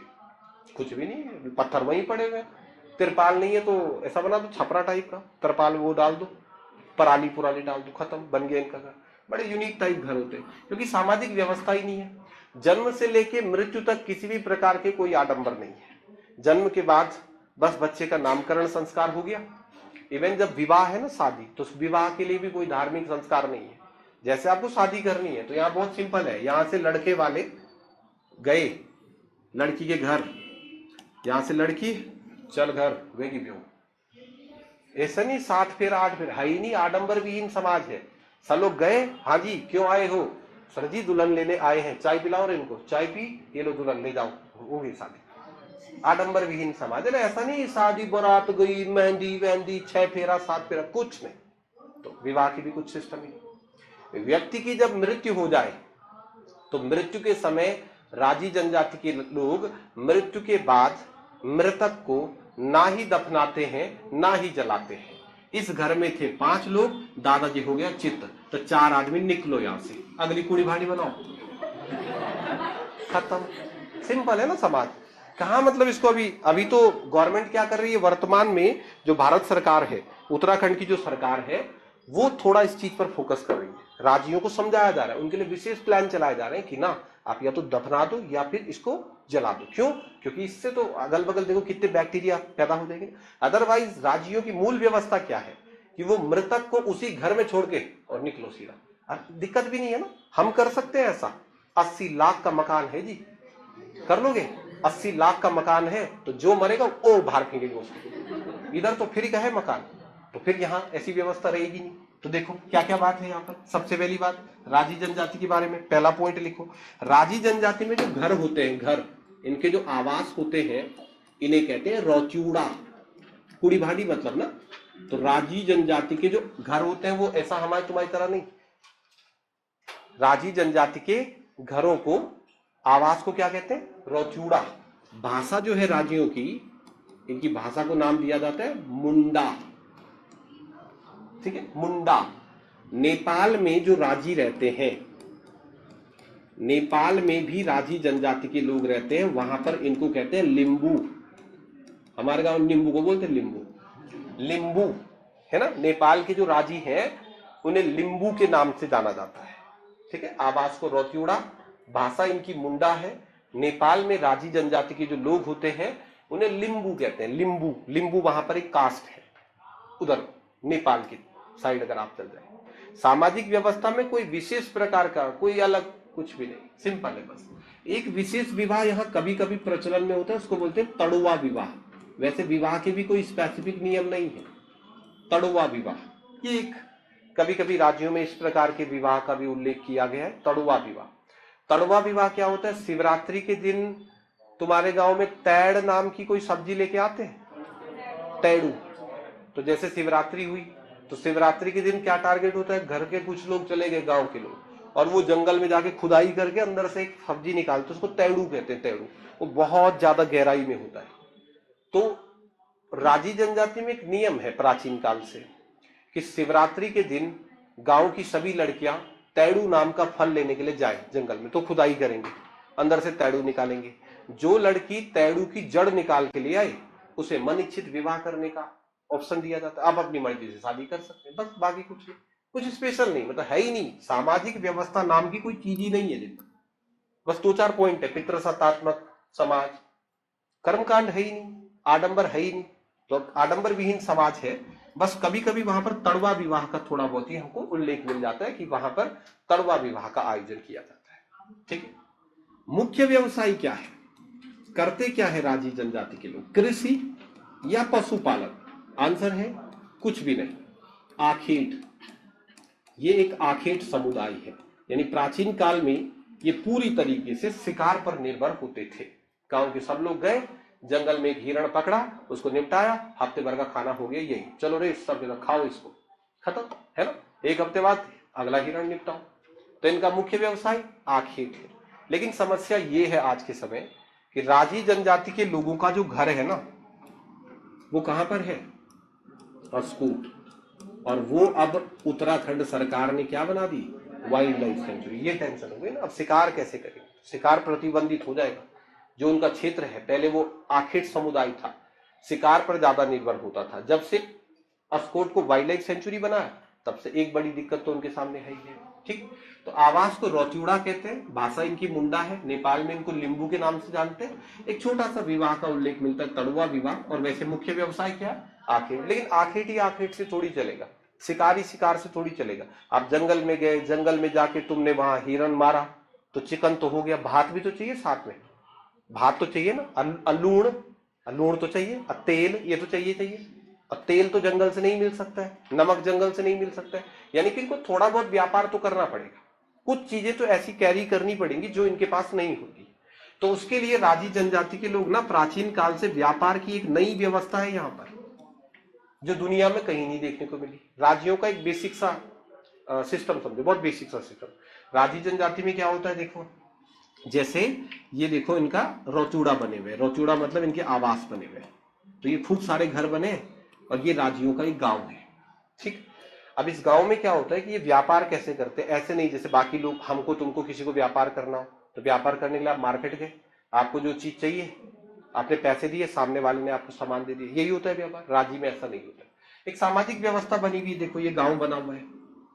कुछ भी नहीं है, पत्थर वहीं पड़े हुए। तिरपाल नहीं है तो ऐसा बना दो छपरा टाइप का, तिरपाल वो डाल दो, पराली पुराली डाल दो, खत्म, बन गया इनका घर। बड़े यूनिक टाइप घर होते हैं, क्योंकि सामाजिक व्यवस्था ही नहीं है। जन्म से लेके मृत्यु तक किसी भी प्रकार के कोई आडंबर नहीं है। जन्म के बाद बस बच्चे का नामकरण संस्कार हो गया। इवन जब विवाह है ना, शादी, तो उस विवाह के लिए भी कोई धार्मिक संस्कार नहीं है। जैसे आपको शादी करनी है तो यहाँ बहुत सिंपल है, यहाँ से लड़के वाले गए लड़की के घर, यहां से लड़की चल घर वेगी ब्यो। ऐसा नहीं 7 फेरा 8 फेरा, है ही नहीं, आडंबर विहीन समाज है। सब लोग गए, हाँ जी क्यों आए हो? सर जी दुल्हन लेने आए हैं, चाय पिलाओ रे इनको, चाय पी, ये लो दुल्हन ले जाओ, हो गई शादी। आडंबर विहीन समाज है ना। ऐसा नहीं शादी बारात गई, मेहंदी वेहंदी, 6 फेरा 7 फेरा, कुछ नहीं। तो विवाह की भी कुछ सिस्टम नहीं। व्यक्ति की जब मृत्यु हो जाए तो मृत्यु के समय राजी जनजाति के लोग मृत्यु के बाद मृतक को ना ही दफनाते हैं ना ही जलाते हैं। इस घर में थे 5 लोग, दादाजी हो गया चित्त, तो 4 आदमी निकलो यहां से, अगली कुड़ी भाड़ी बनाओ, खत्म। सिंपल है ना समाज। कहां मतलब इसको अभी तो गवर्नमेंट क्या कर रही है वर्तमान में, जो भारत सरकार है, उत्तराखंड की जो सरकार है, वो थोड़ा इस चीज पर फोकस कर रही है। राज्यों को समझाया जा रहा है, उनके लिए विशेष प्लान चलाए जा रहे हैं कि ना आप या तो दफना दो या फिर इसको जला दो। क्यों? क्योंकि इससे तो अगल बगल देखो कितने बैक्टीरिया पैदा हो जाएंगे। अदरवाइज राज्यों की मूल व्यवस्था क्या है कि वो मृतक को उसी घर में छोड़ के और निकलो सीधा। दिक्कत भी नहीं है ना, हम कर सकते हैं ऐसा। 80 लाख का मकान है जी, कर लोगे? 80 लाख का मकान है तो जो मरेगा वो बाहर फेंकेंगे उसको। इधर तो फ्री का है मकान, तो फिर यहाँ ऐसी व्यवस्था रहेगी नहीं। तो देखो क्या क्या बात है यहाँ पर। सबसे पहली बात राजी जनजाति के बारे में, पहला पॉइंट लिखो। राजी जनजाति में जो घर होते हैं, घर, इनके जो आवास होते हैं, इन्हें कहते हैं रौचूड़ा, कुड़ी भाड़ी मतलब ना। तो राजी जनजाति के जो घर होते हैं वो ऐसा हमारे तुम्हारी तरह नहीं। राजी जनजाति के घरों को, आवास को क्या कहते हैं? रौचूड़ा। भाषा जो है राजियों की, इनकी भाषा को नाम दिया जाता है मुंडा। ठीक है, मुंडा। नेपाल में जो राजी रहते हैं नेपाल में भी राजी जनजाति के लोग रहते हैं, वहां पर इनको कहते हैं लिम्बू। हमारे गांव नींबू को बोलते हैं लिम्बू, लिम्बू है ना। नेपाल के जो राजी हैं उन्हें लिम्बू के नाम से जाना जाता है, ठीक है। आवाज को रोतियोड़ा, भाषा इनकी मुंडा है। नेपाल में राजी जनजाति के जो लोग होते हैं उन्हें लिम्बू कहते हैं, लिम्बू। लिम्बू वहां पर एक कास्ट है, उधर नेपाल की साइड अगर आप चल जाए। सामाजिक व्यवस्था में कोई विशेष प्रकार का कोई अलग कुछ भी नहीं, सिंपल है। बस एक विशेष विवाह यहाँ कभी कभी प्रचलन में होता है, उसको बोलते हैं तड़ुआ विवाह। वैसे विवाह के भी कोई स्पेसिफिक नियम नहीं है। तड़ुआ विवाह ये एक कभी कभी राज्यों में इस प्रकार के विवाह का भी उल्लेख किया गया है, तड़ुआ विवाह। तड़ुआ विवाह क्या होता है? शिवरात्रि के दिन तुम्हारे गांव में तैड़ नाम की कोई सब्जी लेके आते हैं, तैड़ू। तो जैसे शिवरात्रि हुई तो शिवरात्रि के दिन क्या टारगेट होता है? घर के कुछ लोग चले गए, गांव के लोग, और वो जंगल में जाके खुदाई करके अंदर से एक सब्जी निकालते, उसको तैड़ू कहते हैं। तैड़ू वो बहुत ज्यादा गहराई में होता है। तो राजी जनजाति में एक नियम है प्राचीन काल से कि शिवरात्रि के दिन गांव की सभी लड़कियां तैड़ू नाम का फल लेने के लिए जाए जंगल में। तो खुदाई करेंगे, अंदर से तैड़ू निकालेंगे। जो लड़की तैड़ू की जड़ निकाल के लिए आए उसे मन इच्छित विवाह करने का ऑप्शन दिया जाता है। आप अपनी मर्जी से शादी कर सकते हैं, बस बाकी कुछ नहीं, कुछ स्पेशल नहीं, मतलब है ही नहीं। सामाजिक व्यवस्था नाम की कोई चीज ही नहीं है। बस दो चार पॉइंट है, पितृसत्तात्मक समाज, कर्मकांड है ही नहीं, आडंबर है ही नहीं, तो आडंबर विहीन समाज है। बस कभी कभी वहां पर तड़वा विवाह का थोड़ा बहुत ही हमको उल्लेख मिल जाता है कि वहां पर तड़वा विवाह का आयोजन किया जाता है, ठीक है। मुख्य व्यवसाय क्या है, करते क्या है राजी जनजाति के लोग? कृषि या पशुपालन? आंसर है कुछ भी नहीं, आखेट। ये एक आखेट समुदाय है, यानी प्राचीन काल में ये पूरी तरीके से शिकार पर निर्भर होते थे। गांव के सब लोग गए, जंगल में एक हिरण पकड़ा, उसको निपटाया, हफ्ते भर का खाना हो गया, यही चलो रे सब खाओ इसको, खत्म, है ना। एक हफ्ते बाद अगला हिरण निपटाओ। तो इनका मुख्य व्यवसाय आखेट है। लेकिन समस्या ये है आज के समय कि राजी जनजाति के लोगों का जो घर है ना, वो कहां पर है? अस्कोट। और वो अब उत्तराखंड सरकार ने क्या बना दी? Wildlife sanctuary. ये टेंशन हो गई ना, अब शिकार कैसे करेंगे? शिकार प्रतिबंधित हो जाएगा। जो उनका क्षेत्र है, पहले वो आखेट समुदाय था, शिकार पर ज्यादा निर्भर होता था। जब से अस्कोट को वाइल्ड लाइफ सेंचुरी बनाया तब से एक बड़ी दिक्कत तो उनके सामने है ही है, ठीक। तो आवास को रोतियोड़ा कहते हैं, भाषा इनकी मुंडा है। नेपाल में इनको लिम्बू के नाम से जानते हैं। एक छोटा सा विवाह का उल्लेख मिलता है, तड़ुआ विवाह। और वैसे मुख्य व्यवसाय क्या है? आखेट। लेकिन आखेट ही आखेट से थोड़ी चलेगा, शिकार ही शिकार से थोड़ी चलेगा। आप जंगल में गए, जंगल में जाके तुमने वहां हिरन मारा तो चिकन तो हो गया, भात भी तो चाहिए साथ में, भात तो चाहिए ना, अल्लूण, अल्लूण तो चाहिए, तेल ये तो चाहिए। और तेल तो जंगल से नहीं मिल सकता है, नमक जंगल से नहीं मिल सकता है, यानी कि इनको थोड़ा बहुत व्यापार तो करना पड़ेगा। कुछ चीजें तो ऐसी कैरी करनी पड़ेंगी जो इनके पास नहीं होती। तो उसके लिए राजी जनजाति के लोग ना प्राचीन काल से व्यापार की एक नई व्यवस्था है यहाँ पर, जो दुनिया में कहीं नहीं देखने को मिली। राज्यों का एक बेसिक सा सिस्टम समझो, बहुत बेसिक सा सिस्टम। राजी जनजाति में क्या होता है देखो, जैसे ये देखो इनका रोतियोड़ा बने हुए, रोतियोड़ा मतलब इनके आवास बने हुए। तो ये खूब सारे घर बने और ये राजियों का एक गांव है, ठीक। अब इस गांव में क्या होता है कि ये व्यापार कैसे करते हैं? ऐसे नहीं जैसे बाकी लोग, हमको तुमको किसी को व्यापार करना हो तो व्यापार करने के लिए आप मार्केट गए, आपको जो चीज चाहिए आपने पैसे दिए, सामने वाले ने आपको सामान दे दिया, यही होता है व्यापार। राजी में ऐसा नहीं होता। एक सामाजिक व्यवस्था बनी हुई, देखो ये गांव बना हुआ है,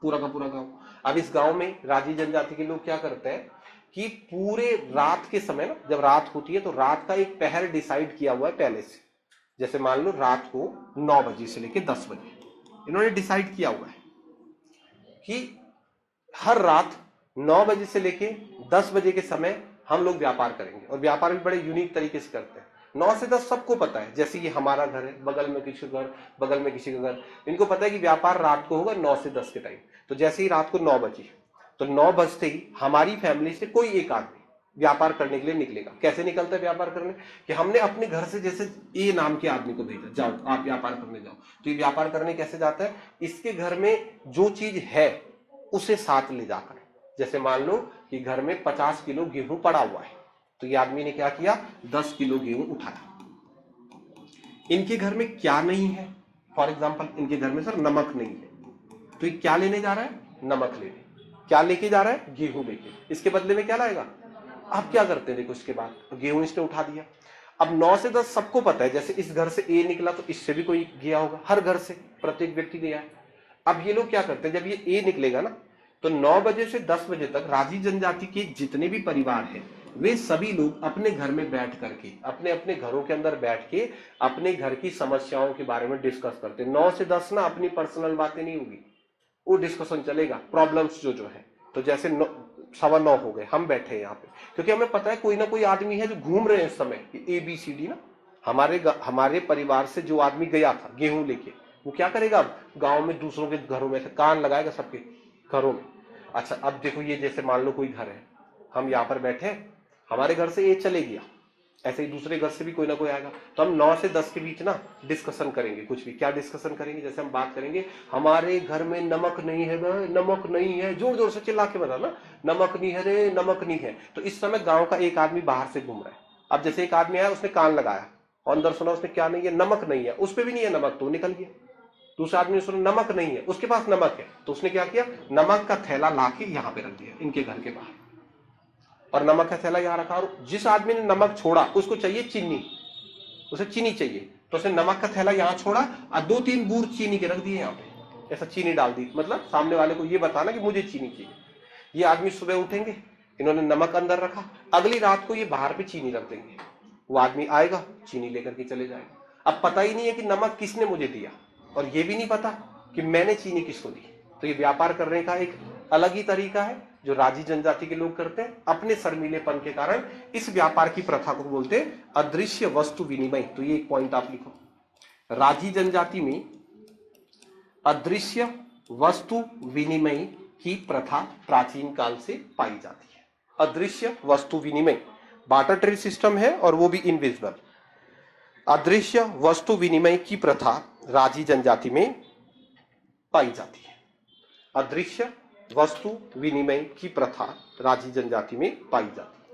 पूरा का पूरा गांव। अब इस गांव में राजी जनजाति के लोग क्या करते हैं कि पूरे रात के समय ना, जब रात होती है तो रात का एक पहर डिसाइड किया हुआ है पहले से। जैसे मान लो रात को 9 बजे से लेकर 10 बजे इन्होंने डिसाइड किया हुआ है कि हर रात 9 बजे से लेके 10 बजे के समय हम लोग व्यापार करेंगे। और व्यापार भी बड़े यूनिक तरीके से करते हैं। 9 से 10 सबको पता है, जैसे ये हमारा घर है, बगल में किसी का घर, बगल में किसी का घर, इनको पता है कि व्यापार रात को होगा 9 से 10 के टाइम। तो जैसे ही रात को 9 बजे, तो 9 बजते ही हमारी फैमिली से कोई एक आदमी व्यापार करने के लिए निकलेगा। कैसे निकलता है व्यापार करने? कि हमने अपने घर से जैसे ए नाम के आदमी को भेजा, जाओ आप व्यापार करने जाओ। तो ये व्यापार करने कैसे जाता है? इसके घर में जो चीज है उसे साथ ले जाकर। जैसे मान लो कि घर में 50 किलो गेहूं पड़ा हुआ है, तो ये आदमी ने क्या किया, 10 किलो गेहूं उठाया। इनके घर में क्या नहीं है? फॉर एग्जाम्पल इनके घर में सर नमक नहीं है, तो ये क्या लेने जा रहा है? नमक लेने। क्या लेके जा रहा है? गेहूं लेके। इसके बदले में क्या लाएगा? आप क्या करते हैं देखो, इसके बाद गेहूं इसने उठा दिया। अब 9 से 10 सबको पता है, जैसे इस घर से ए निकला तो इससे भी कोई गया होगा, हर घर से प्रत्येक व्यक्ति गया है। अब ये लोग क्या करते हैं, जब ये ए निकलेगा ना तो 9 बजे से 10 बजे तक राजी जनजाति के जितने भी परिवार हैं वे सभी लोग अपने घर में बैठ करके, अपने अपने घरों के अंदर बैठ के अपने घर की समस्याओं के बारे में डिस्कस करते हैं। 9 से 10 ना अपनी पर्सनल बातें नहीं होगी, वो डिस्कशन चलेगा, प्रॉब्लम्स जो है। तो जैसे 9:15 हो गए, हम बैठे हैं यहाँ पे, क्योंकि हमें पता है कोई ना कोई आदमी है जो घूम रहे हैं इस समय, ABCD ना। हमारे परिवार से जो आदमी गया था गेहूं लेके, वो क्या करेगा? गांव में दूसरों के घरों में से कान लगाएगा सबके घरों में। अच्छा, अब देखो ये जैसे मान लो कोई घर है, हम यहाँ पर बैठे, हमारे घर से ये चले गया, ऐसे ही दूसरे घर से भी कोई ना कोई आएगा, तो हम 9 से 10 के बीच ना डिस्कशन करेंगे। कुछ भी, क्या डिस्कशन करेंगे? जैसे हम बात करेंगे, हमारे घर में नमक नहीं है, नमक नहीं है, जोर जोर से चिल्ला के बताना, नमक नहीं है रे, नमक नहीं है। तो इस समय गांव का एक आदमी बाहर से घूम रहा है। अब जैसे एक आदमी आया, उसने कान लगाया और अंदर सुना, उसने क्या नहीं है? नमक नहीं है। उस पर भी नहीं है नमक, तो निकल गया। दूसरा आदमी ने सुना नमक नहीं है, उसके पास नमक है, तो उसने क्या किया? नमक का थैला लाके यहाँ पे रख दिया इनके घर के बाहर, और नमक का थैला यहाँ रखा। और जिस आदमी ने नमक छोड़ा उसको चाहिए चीनी, उसे चीनी चाहिए, तो उसने नमक का थैला यहाँ छोड़ा और 2-3 बूंद चीनी के रख दिए यहाँ पे, ऐसा चीनी डाल दी, मतलब सामने वाले को ये बताना कि मुझे चीनी चाहिए। ये आदमी सुबह उठेंगे, इन्होंने नमक अंदर रखा, अगली रात को ये बाहर पे चीनी रख देंगे, वो आदमी आएगा चीनी लेकर के चले जाएगा। अब पता ही नहीं है कि नमक किसने मुझे दिया, और ये भी नहीं पता कि मैंने चीनी किसको दी। तो ये व्यापार करने का एक अलग ही तरीका है जो राजी जनजाति के लोग करते हैं। अपने शर्मीलेपन के कारण इस व्यापार की प्रथा को बोलते हैं अदृश्य वस्तु विनिमय। तो ये एक पॉइंट आप लिखो, राजी जनजाति में अदृश्य वस्तु विनिमय की प्रथा प्राचीन काल से पाई जाती है। अदृश्य वस्तु विनिमय, बार्टर ट्रेड सिस्टम है और वो भी इनविजिबल। अदृश्य वस्तु विनिमय की प्रथा राजी जनजाति में पाई जाती है। अदृश्य वस्तु विनिमय की प्रथा राजी जनजाति में पाई जाती है।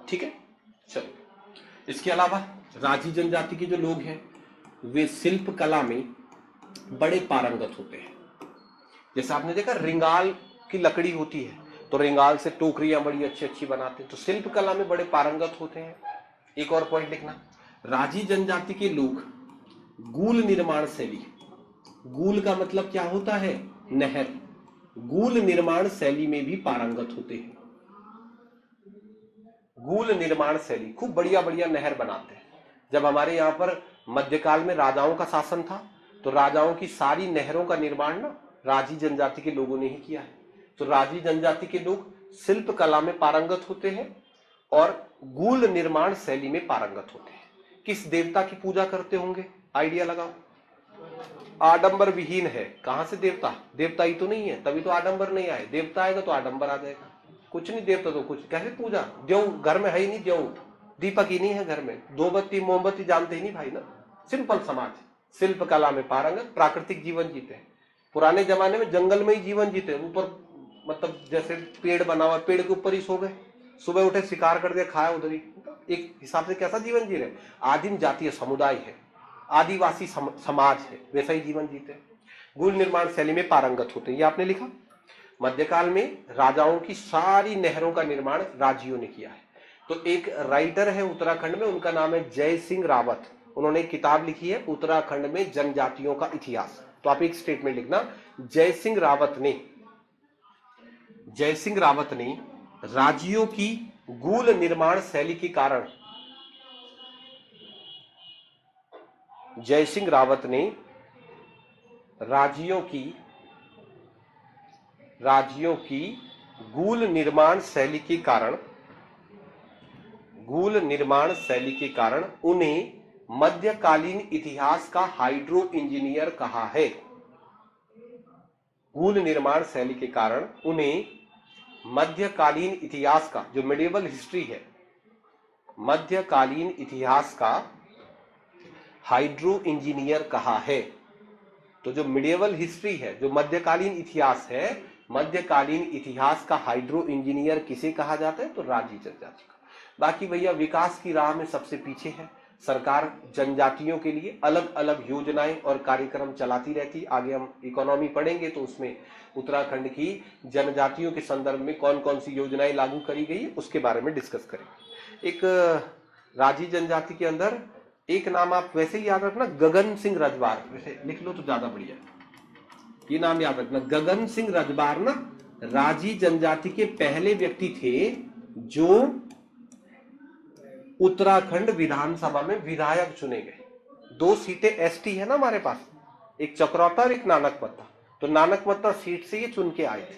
ठीक है, चलो। इसके अलावा राजी जनजाति के जो लोग हैं वे शिल्प कला में बड़े पारंगत होते हैं। जैसे आपने देखा रिंगाल की लकड़ी होती है, तो रिंगाल से टोकरियां बड़ी अच्छी अच्छी बनाते हैं, तो शिल्प कला में बड़े पारंगत होते हैं। एक और पॉइंट लिखना, राजी जनजाति के लोग गूल निर्माण शैली, गूल का मतलब क्या होता है? नहर। गूल निर्माण शैली में भी पारंगत होते हैं। गूल निर्माण शैली, खूब बढ़िया बढ़िया नहर बनाते हैं। जब हमारे यहाँ पर मध्यकाल में राजाओं का शासन था, तो राजाओं की सारी नहरों का निर्माण ना राजी जनजाति के लोगों ने ही किया है। तो राजी जनजाति के लोग शिल्प कला में पारंगत होते हैं और गूल निर्माण शैली में पारंगत होते हैं। किस देवता की पूजा करते होंगे? आइडिया लगाओ। आडंबर विहीन है, कहां से देवता? देवता ही तो नहीं है, तभी तो आडंबर नहीं आए। देवता आएगा तो आडंबर आ जाएगा। कुछ नहीं, देवता तो कुछ, कैसे पूजा? देव घर में है ही नहीं, देव दीपक ही नहीं है घर में, दो बत्ती मोमबत्ती जानते ही नहीं भाई ना। सिंपल समाज, शिल्प कला में पारंगत, प्राकृतिक जीवन जीते हैं। पुराने जमाने में जंगल में ही जीवन जीते, ऊपर मतलब जैसे पेड़ बना हुआ, पेड़ के ऊपर ही सो गए, सुबह उठे शिकार करके खाया उधर ही। एक हिसाब से कैसा जीवन जी रहे? आदिम जातीय समुदाय है, आदिवासी समाज है, वैसा ही जीवन जीते हैं। गूल निर्माण शैली में पारंगत होते हैं, ये आपने लिखा। मध्यकाल में राजाओं की सारी नहरों का निर्माण राजियों ने किया है। तो एक राइटर है उत्तराखंड में, उनका नाम है जय सिंह रावत। उन्होंने एक किताब लिखी है उत्तराखंड में जनजातियों का इतिहास। तो आप एक स्टेटमेंट लिखना, जय सिंह रावत ने राजियों की गूल निर्माण शैली के कारण, जय सिंह रावत ने राजियों की गूल निर्माण शैली के कारण उन्हें मध्यकालीन इतिहास का हाइड्रो इंजीनियर कहा है। गूल निर्माण शैली के कारण उन्हें मध्यकालीन इतिहास का, जो मिडिवल हिस्ट्री है, मध्यकालीन इतिहास का हाइड्रो इंजीनियर कहा है। तो जो मिडिवल हिस्ट्री है, जो मध्यकालीन इतिहास है, मध्यकालीन इतिहास का हाइड्रो इंजीनियर किसे कहा जाता है? तो राजी जनजाति का। बाकी भैया विकास की राह में सबसे पीछे है, सरकार जनजातियों के लिए अलग अलग योजनाएं और कार्यक्रम चलाती रहती। आगे हम इकोनॉमी पढ़ेंगे तो उसमें उत्तराखंड की जनजातियों के संदर्भ में कौन कौन सी योजनाएं लागू करी गई उसके बारे में डिस्कस करेंगे। एक राजी जनजाति के अंदर एक नाम आप वैसे ही याद रखना, गगन सिंह रजवार, वैसे लिख लो तो ज्यादा बढ़िया, ये नाम याद रखना। गगन सिंह रजवार ना राजी जनजाति के पहले व्यक्ति थे जो उत्तराखंड विधानसभा में विधायक चुने गए। 2 सीटें एसटी है ना हमारे पास, एक चक्रौता और एक नानकमत्ता, तो नानकमत्ता सीट से ये चुन के आए थे,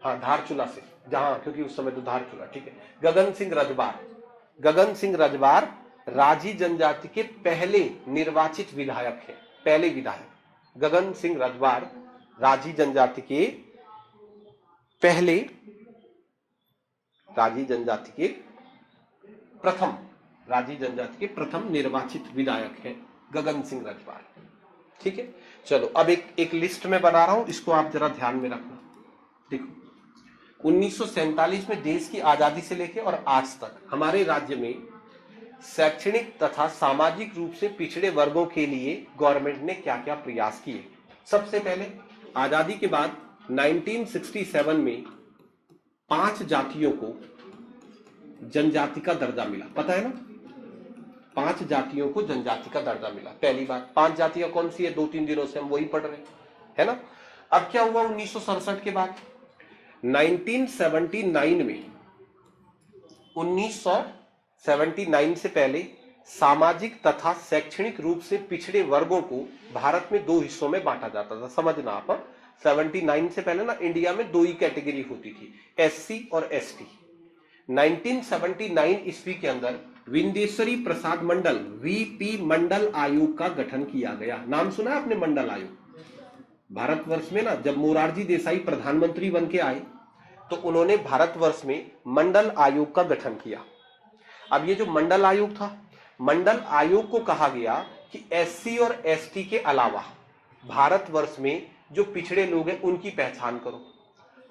हाँ धारचूला से, जहां क्योंकि उस समय तो धारचूला, ठीक है। गगन सिंह रजवार राजी जनजाति के पहले निर्वाचित विधायक हैं, पहले विधायक गगन सिंह रजवार राजी जनजाति के पहले, राजी जनजाति के प्रथम निर्वाचित विधायक हैं गगन सिंह रजवार, ठीक है। चलो अब एक लिस्ट में बना रहा हूं, इसको आप जरा ध्यान में रखना। देखो 1947 में देश की आजादी से लेकर और आज तक हमारे राज्य में शैक्षणिक तथा सामाजिक रूप से पिछड़े वर्गों के लिए गवर्नमेंट ने क्या क्या प्रयास किए। सबसे पहले आजादी के बाद 1967 में 5 जातियों को जनजाति का दर्जा मिला, पता है ना, 5 जातियों को जनजाति का दर्जा मिला पहली बार। 5 जातियां कौन सी है, 2-3 दिनों से हम वही पढ़ रहे हैं, है ना। अब क्या हुआ 1967 के बाद, 1979 में, 1979 से पहले सामाजिक तथा शैक्षणिक रूप से पिछड़े वर्गों को भारत में 2 हिस्सों में बांटा जाता था। समझना आप, 79 से पहले ना इंडिया में 2 ही कैटेगरी होती थी, एससी और एसटी। 1979 ईस्वी के अंदर विंदेश्वरी प्रसाद मंडल वीपी मंडल आयोग का गठन किया गया। नाम सुना है आपने मंडल आयोग? भारतवर्ष में ना जब मोरारजी देसाई प्रधानमंत्री बन के आए तो उन्होंने भारतवर्ष में मंडल आयोग का गठन किया। अब ये जो मंडल आयोग था, मंडल आयोग को कहा गया कि एससी और एसटी के अलावा भारतवर्ष में जो पिछड़े लोग हैं उनकी पहचान करो।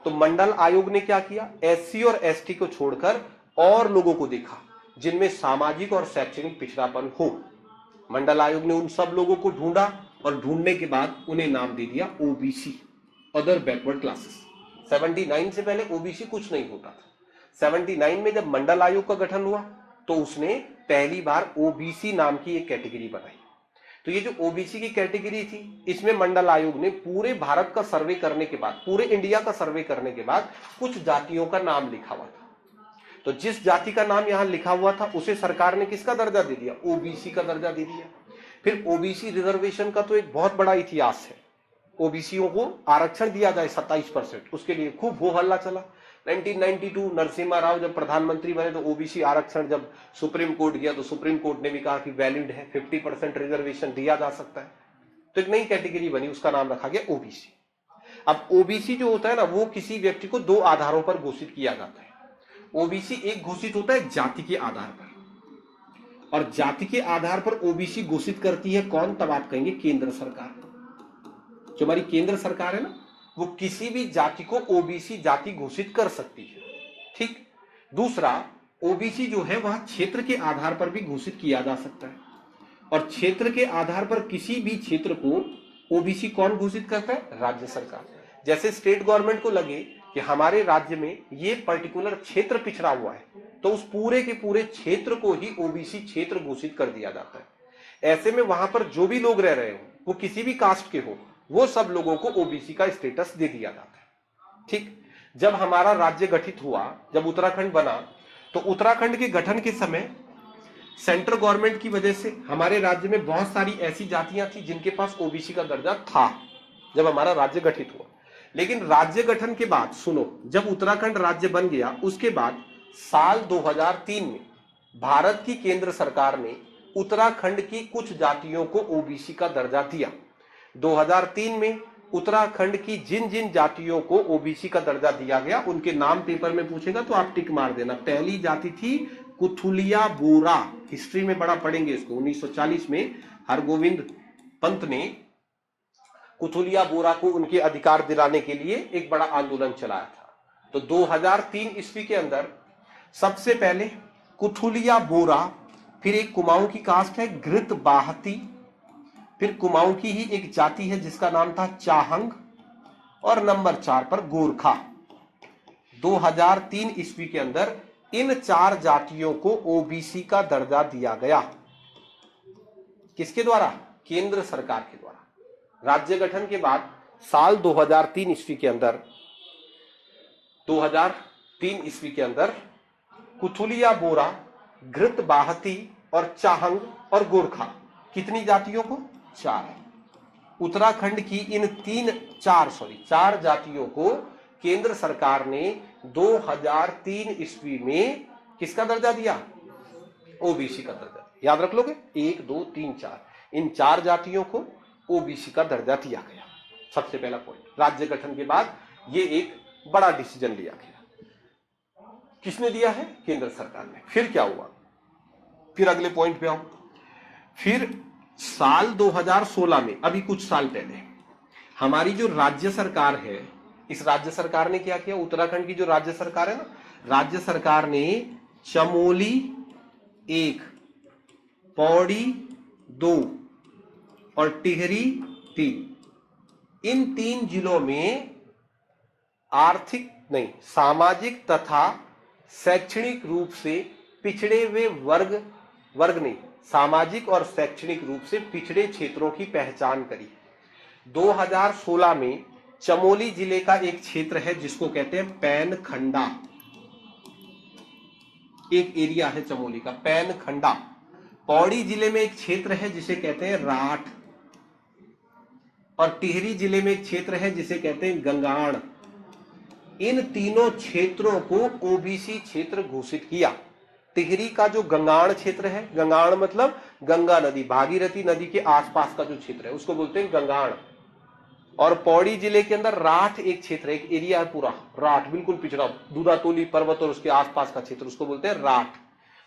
तो मंडल आयोग ने क्या किया, एससी और एसटी को छोड़कर और लोगों को देखा जिनमें सामाजिक और शैक्षणिक पिछड़ापन हो। मंडल आयोग ने उन सब लोगों को ढूंढा और ढूंढने के बाद उन्हें नाम दे दिया ओबीसी, अदर बैकवर्ड क्लासेस। 79 से पहले ओबीसी कुछ नहीं होता था। 79 में जब मंडल आयोग का गठन हुआ तो उसने पहली बार ओबीसी नाम की एक कैटेगरी बनाई। तो ये जो ओबीसी की कैटेगरी थी, इसमें मंडल आयोग ने पूरे भारत का सर्वे करने के बाद, पूरे इंडिया का सर्वे करने के बाद कुछ जातियों का नाम लिखा हुआ था। तो जिस जाति का नाम यहां लिखा हुआ था उसे सरकार ने किसका दर्जा दे दिया, ओबीसी का दर्जा दे दिया। फिर ओबीसी रिजर्वेशन का तो एक बहुत बड़ा इतिहास है। ओबीसीओ को आरक्षण दिया जाए 27%, उसके लिए खूब हो हल्ला चला। 1992 नरसिम्हा राव जब प्रधानमंत्री बने तो ओबीसी आरक्षण जब सुप्रीम कोर्ट गया तो सुप्रीम कोर्ट ने भी कहा कि वैलिड है, 50% रिजर्वेशन दिया जा सकता है। तो एक नई कैटेगरी बनी, उसका नाम रखा गया ओबीसी। अब ओबीसी जो होता है ना, वो किसी व्यक्ति को 2 आधारों पर घोषित किया जाता है। ओबीसी एक घोषित होता है जाति के आधार पर, और जाति के आधार पर ओबीसी घोषित करती है कौन, तब आप कहेंगे केंद्र सरकार। जो हमारी केंद्र सरकार है ना, वो किसी भी जाति को ओबीसी जाति घोषित कर सकती है, ठीक। दूसरा, ओबीसी जो है वह क्षेत्र के आधार पर भी घोषित किया जा सकता है, और क्षेत्र के आधार पर किसी भी क्षेत्र को ओबीसी कौन घोषित करता है, राज्य सरकार। जैसे स्टेट गवर्नमेंट को लगे कि हमारे राज्य में ये पर्टिकुलर क्षेत्र पिछड़ा हुआ है तो उस पूरे के पूरे क्षेत्र को ही ओबीसी क्षेत्र घोषित कर दिया जाता है। ऐसे में वहां पर जो भी लोग रह रहे हो, वो किसी भी कास्ट के हो, वो सब लोगों को ओबीसी का स्टेटस दे दिया जाता है, ठीक। जब हमारा राज्य गठित हुआ, जब उत्तराखंड बना, तो उत्तराखंड के गठन के समय सेंट्रल गवर्नमेंट की वजह से हमारे राज्य में बहुत सारी ऐसी जातियां थी जिनके पास ओबीसी का दर्जा था जब हमारा राज्य गठित हुआ। लेकिन राज्य गठन के बाद, सुनो, जब उत्तराखंड राज्य बन गया उसके बाद साल 2003 में भारत की केंद्र सरकार ने उत्तराखंड की कुछ जातियों को ओबीसी का दर्जा दिया। 2003 में उत्तराखंड की जिन जिन जातियों को ओबीसी का दर्जा दिया गया उनके नाम पेपर में पूछेगा तो आप टिक मार देना। पहली जाति थी कुथुलिया बोरा, हिस्ट्री में बड़ा पढ़ेंगे इसको। 1940 में हरगोविंद पंत ने कुथुलिया बोरा को उनके अधिकार दिलाने के लिए एक बड़ा आंदोलन चलाया था। तो 2003 ईस्वी के अंदर सबसे पहले कुथुलिया बोरा फिर एक कुमाऊं की कास्ट है घृत बाहती, फिर कुमाऊं की ही एक जाति है जिसका नाम था चाहंग, और नंबर 4 पर गोरखा। 2003 ईस्वी के अंदर इन 4 जातियों को ओबीसी का दर्जा दिया गया। किसके द्वारा? केंद्र सरकार के द्वारा। राज्य गठन के बाद साल 2003 ईस्वी के अंदर 2003 ईस्वी के अंदर कुथुलिया बोरा, घृत बाहती और चाहंग और गोरखा, कितनी जातियों को? 4। उत्तराखंड की इन 4 जातियों को केंद्र सरकार ने 2003 ईस्वी में किसका दर्जा दिया? ओबीसी का दर्जा। याद रख लोगे, 1 2 3 4, इन 4 जातियों को ओबीसी का दर्जा दिया गया। सबसे पहला पॉइंट, राज्य गठन के बाद ये एक बड़ा डिसीजन लिया गया। किसने दिया है? केंद्र सरकार ने। फिर क्या हुआ? फिर अगले पॉइंट पे आऊं। फिर साल 2016 में, अभी कुछ साल पहले, हमारी जो राज्य सरकार है, इस राज्य सरकार ने क्या किया? उत्तराखंड की जो राज्य सरकार है ना, राज्य सरकार ने चमोली 1, पौड़ी 2 और टिहरी 3, इन 3 जिलों में सामाजिक तथा शैक्षणिक रूप से पिछड़े हुए वर्ग नहीं, सामाजिक और शैक्षणिक रूप से पिछड़े क्षेत्रों की पहचान करी। 2016 में चमोली जिले का एक क्षेत्र है जिसको कहते हैं पैनखंडा, एक एरिया है चमोली का पैनखंडा। पौड़ी जिले में एक क्षेत्र है जिसे कहते हैं राठ, और टिहरी जिले में एक क्षेत्र है जिसे कहते हैं गंगाण। इन तीनों क्षेत्रों को ओबीसी क्षेत्र घोषित किया। टिहरी का जो गंगाण क्षेत्र है, गंगाण मतलब गंगा नदी, भागीरथी नदी के आसपास का जो क्षेत्र है उसको बोलते हैं गंगाण। और पौड़ी जिले के अंदर राठ एक क्षेत्र है, एक एरिया है पूरा राठ, बिल्कुल पिछड़ा, दूधातोली पर्वत और उसके आसपास का क्षेत्र, उसको बोलते हैं राठ।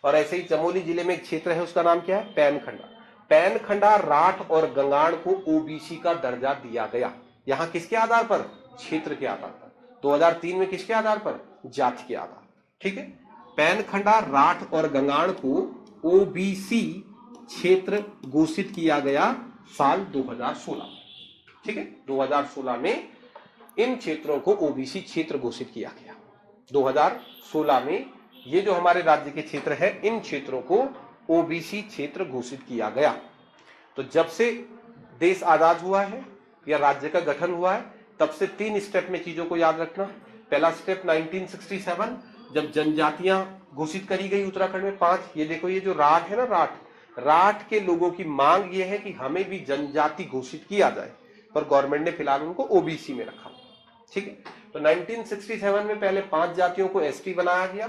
और ऐसे ही चमोली जिले में एक क्षेत्र है, उसका नाम क्या है? पैनखंडा। पैनखंडा, राठ और गंगाण को ओबीसी का दर्जा दिया गया। यहां किसके आधार पर? क्षेत्र के आधार पर। 2003 में किसके आधार पर? जाति के आधार। ठीक है, पैनखंडा, राठ और गंगाण को ओबीसी क्षेत्र घोषित किया गया साल 2016। ठीक है, 2016 में इन क्षेत्रों को ओबीसी क्षेत्र घोषित किया गया। 2016 में ये जो हमारे राज्य के क्षेत्र है, इन क्षेत्रों को ओबीसी क्षेत्र घोषित किया गया। तो जब से देश आजाद हुआ है या राज्य का गठन हुआ है, तब से 3 स्टेप में चीजों को याद रखना। पहला स्टेप 1967, जब जनजातियां घोषित करी गई उत्तराखंड में 5। ये देखो, ये जो राठ है ना, राठ के लोगों की मांग ये है कि हमें भी जनजाति घोषित किया जाए, पर गवर्नमेंट ने फिलहाल उनको ओबीसी में रखा। ठीक है, तो 1967 में पहले 5 जातियों को एसटी बनाया गया,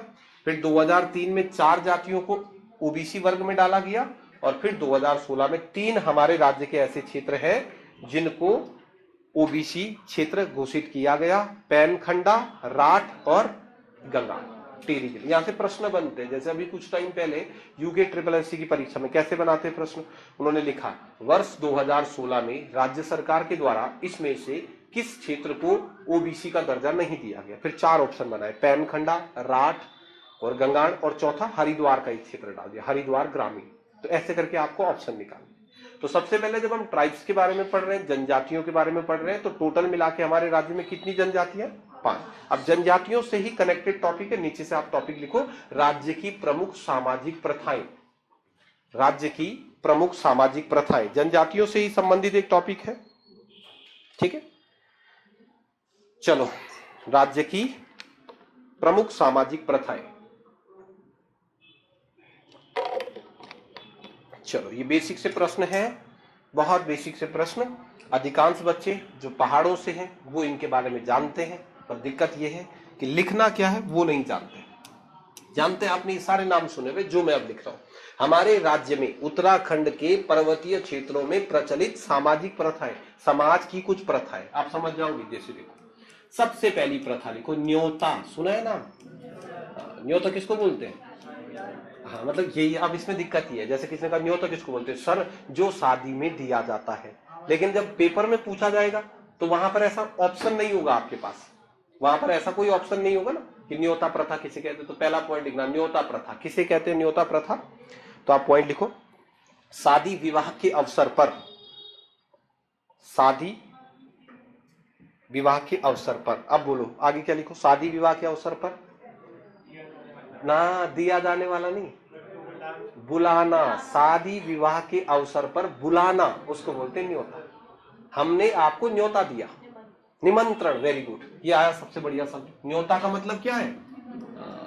फिर 2003 में 4 जातियों को ओबीसी वर्ग में डाला गया, और फिर 2016 में 3 हमारे राज्य के ऐसे क्षेत्र हैं जिनको ओबीसी क्षेत्र घोषित किया गया, पैनखंडा, राठ और गंगा, टिहरी जिले। यहां से प्रश्न बनते हैं, जैसे अभी कुछ टाइम पहले यूके SSSC की परीक्षा में कैसे बनाते हैं प्रश्न, उन्होंने लिखा वर्ष 2016 में राज्य सरकार के द्वारा इसमें से किस क्षेत्र को ओबीसी का दर्जा नहीं दिया गया। फिर 4 ऑप्शन बनाए, पैनखंडा, राठ और गंगाण, और चौथा हरिद्वार का एक क्षेत्र डाल दिया, हरिद्वार ग्रामीण। तो ऐसे करके आपको ऑप्शन निकालने। तो सबसे पहले जब हम ट्राइब्स के बारे में पढ़ रहे हैं, जनजातियों के बारे में पढ़ रहे हैं, तो टोटल मिला के हमारे राज्य में कितनी जनजातियां? 5। अब जनजातियों से ही कनेक्टेड टॉपिक है, नीचे से आप टॉपिक लिखो, राज्य की प्रमुख सामाजिक प्रथाएं। राज्य की प्रमुख सामाजिक प्रथाएं जनजातियों से ही संबंधित एक टॉपिक है। ठीक है, चलो, राज्य की प्रमुख सामाजिक प्रथाएं। चलो, ये बेसिक से प्रश्न है, बहुत बेसिक से प्रश्न। अधिकांश बच्चे जो पहाड़ों से हैं वो इनके बारे में जानते हैं, पर दिक्कत ये है कि लिखना क्या है वो नहीं जानते हैं। आपने ये सारे नाम सुने हुए जो मैं अब लिख रहा हूं। हमारे राज्य में उत्तराखंड के पर्वतीय क्षेत्रों में प्रचलित सामाजिक प्रथाएं, समाज की कुछ प्रथाएं आप समझ जाओगे। जैसे देखो, सबसे पहली प्रथा लिखो, न्योता। सुना है नाम? न्योता किसको बोलते हैं? हाँ, मतलब यही। अब इसमें दिक्कत ही है, जैसे किसने कहा न्योता किसको बोलते हैं? सर, जो शादी में दिया जाता है। लेकिन जब पेपर में पूछा जाएगा तो वहां पर ऐसा ऑप्शन नहीं होगा आपके पास, वहां पर ऐसा कोई ऑप्शन नहीं होगा ना कि न्योता प्रथा किसे कहते हैं। तो पहला पॉइंट लिखना, न्योता प्रथा किसे कहते हैं? न्योता प्रथा तो आप पॉइंट लिखो, शादी विवाह के अवसर पर, शादी विवाह के अवसर पर। अब बोलो आगे क्या लिखो, शादी विवाह के अवसर पर ना, दिया जाने वाला नहीं, बुलाना। शादी विवाह के अवसर पर बुलाना, उसको बोलते हैं न्योता। हमने आपको न्योता दिया, निमंत्रण। वेरी गुड, ये आया सबसे बढ़िया शब्द। न्योता का मतलब क्या है?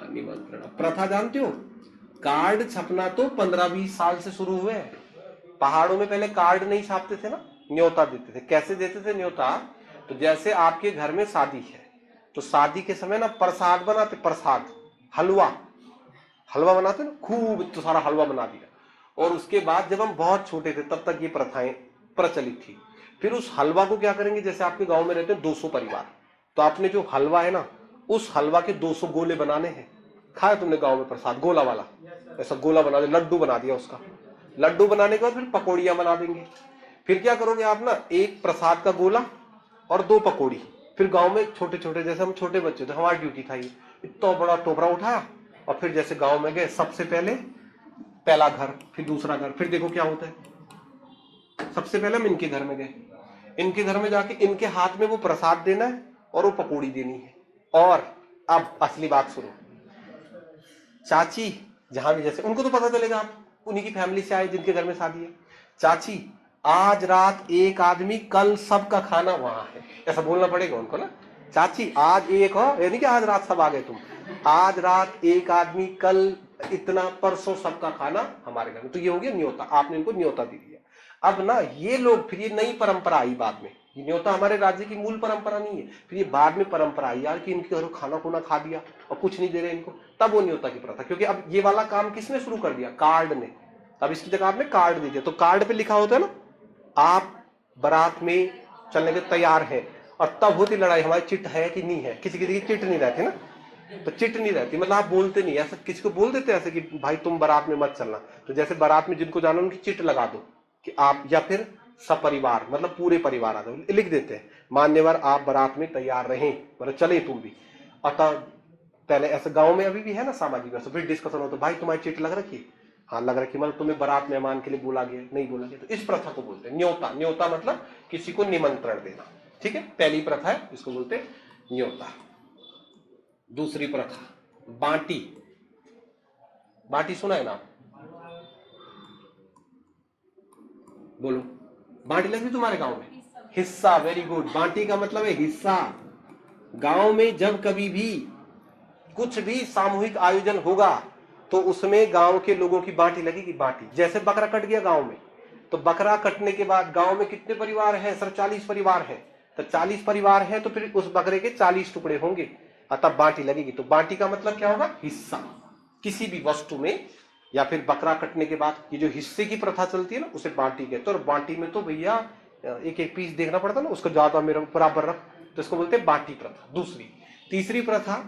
निमंत्रण। प्रथा जानते हो, कार्ड छपना तो 15-20 साल से शुरू हुए हैं। पहाड़ों में पहले कार्ड नहीं छापते थे ना, न्योता देते थे। कैसे देते थे न्योता? तो जैसे आपके घर में शादी है तो शादी के समय ना प्रसाद बनाते, प्रसाद, हलवा, हलवा बनाते ना, खूब तो सारा हलवा बना दिया। और उसके बाद जब हम बहुत छोटे थे तब तक ये प्रथाएं प्रचलित थी। फिर उस हलवा को क्या करेंगे, जैसे आपके गांव में रहते हैं 200 परिवार, तो आपने जो हलवा है ना, उस हलवा के 200 गोले बनाने हैं। खाया तुमने गांव में प्रसाद, गोला वाला, ऐसा गोला बना दिया, लड्डू बना दिया उसका। लड्डू बनाने के बाद फिर पकौड़ियां बना देंगे। फिर क्या करोगे आप ना, एक प्रसाद का गोला और 2 पकौड़ी। फिर गांव में छोटे छोटे, जैसे हम छोटे बच्चे थे, हमारी ड्यूटी था ये, इतना बड़ा टोकरा उठाया और फिर जैसे गांव में गए, सबसे पहले पहला घर, फिर दूसरा घर। फिर देखो क्या होता है, सबसे पहले हम इनके घर में गए, इनके घर में जाके इनके हाथ में वो प्रसाद देना है और वो पकौड़ी देनी है। और अब असली बात सुनो, चाची जहां भी, जैसे उनको तो पता चलेगा आप उन्हीं की फैमिली से आए जिनके घर में शादी है। चाची आज रात एक आदमी, कल सबका खाना वहां है, ऐसा बोलना पड़ेगा उनको ना। चाची आज एक हो, यानी कि आज रात सब आ गए तुम, आज रात एक आदमी, कल इतना, परसों सबका खाना हमारे घर में। तो ये हो गया न्योता, आपने इनको न्योता दे दिया। अब ना ये लोग, फिर ये नई परंपरा आई बाद में, ये न्योता हमारे राज्य की मूल परंपरा नहीं है, फिर ये बाद में परंपरा आई यार कि इनके घरों खाना खुना खा दिया और कुछ नहीं दे रहे इनको, तब वो न्योता की प्रथा। क्योंकि अब ये वाला काम किसने शुरू कर दिया? कार्ड ने। अब इसकी जगह आपने कार्ड दे दिया, तो कार्ड पे लिखा होता है ना, आप बारात में चलने के तैयार हैं, और तब होती लड़ाई, हमारी चिट है कि नहीं है। किसी किसी की चिट नहीं रहती ना, तो चिट नहीं रहती, मतलब आप बोलते नहीं, ऐसा किसी को बोल देते ऐसे कि भाई तुम बारात में मत चलना। तो जैसे बारात में जिनको जाना उनकी चिट लगा दो कि आप, या फिर सपरिवार, मतलब पूरे परिवार आ जाओ, लिख देते हैं, मान्यवर आप बारात में तैयार रहें, मतलब चले तुम भी। अतः पहले ऐसे गांव में अभी भी है ना सामाजिक व्यवस्था, फिर डिस्कशन होता है, भाई तुम्हारी चिट लग रखी है? हाँ लग रखी, मतलब तुम्हें बारात मेहमान के लिए बोला गया, नहीं बोला गया। तो इस प्रथा को बोलते हैं न्योता। न्योता मतलब किसी को निमंत्रण देना, ठीक है, पहली प्रथा है, इसको बोलते हैं न्योता। दूसरी प्रथा बांटी। बांटी सुना है ना? बोलो, बांटी लगी तुम्हारे गांव में? हिस्सा, वेरी गुड। बांटी का मतलब है हिस्सा। गांव में जब कभी भी कुछ भी सामूहिक आयोजन होगा तो उसमें गांव के लोगों की बांटी लगेगी। बांटी, जैसे बकरा कट गया गांव में, तो बकरा कटने के बाद गांव में कितने परिवार हैं? सर 40 परिवार हैं। तो 40 परिवार हैं तो फिर उस बकरे के 40 टुकड़े होंगे, तब बांटी लगेगी। तो बांटी का मतलब क्या होगा? हिस्सा। किसी भी वस्तु में या फिर बकरा कटने के बाद ये जो हिस्से की प्रथा चलती है ना, उसे बांटी कहते हैं। और बांटी में तो भैया एक एक पीस देखना पड़ता ना, उसको ज्यादा मेरा बराबर रख, तो इसको बोलते हैं बांटी प्रथा। दूसरी, तीसरी प्रथा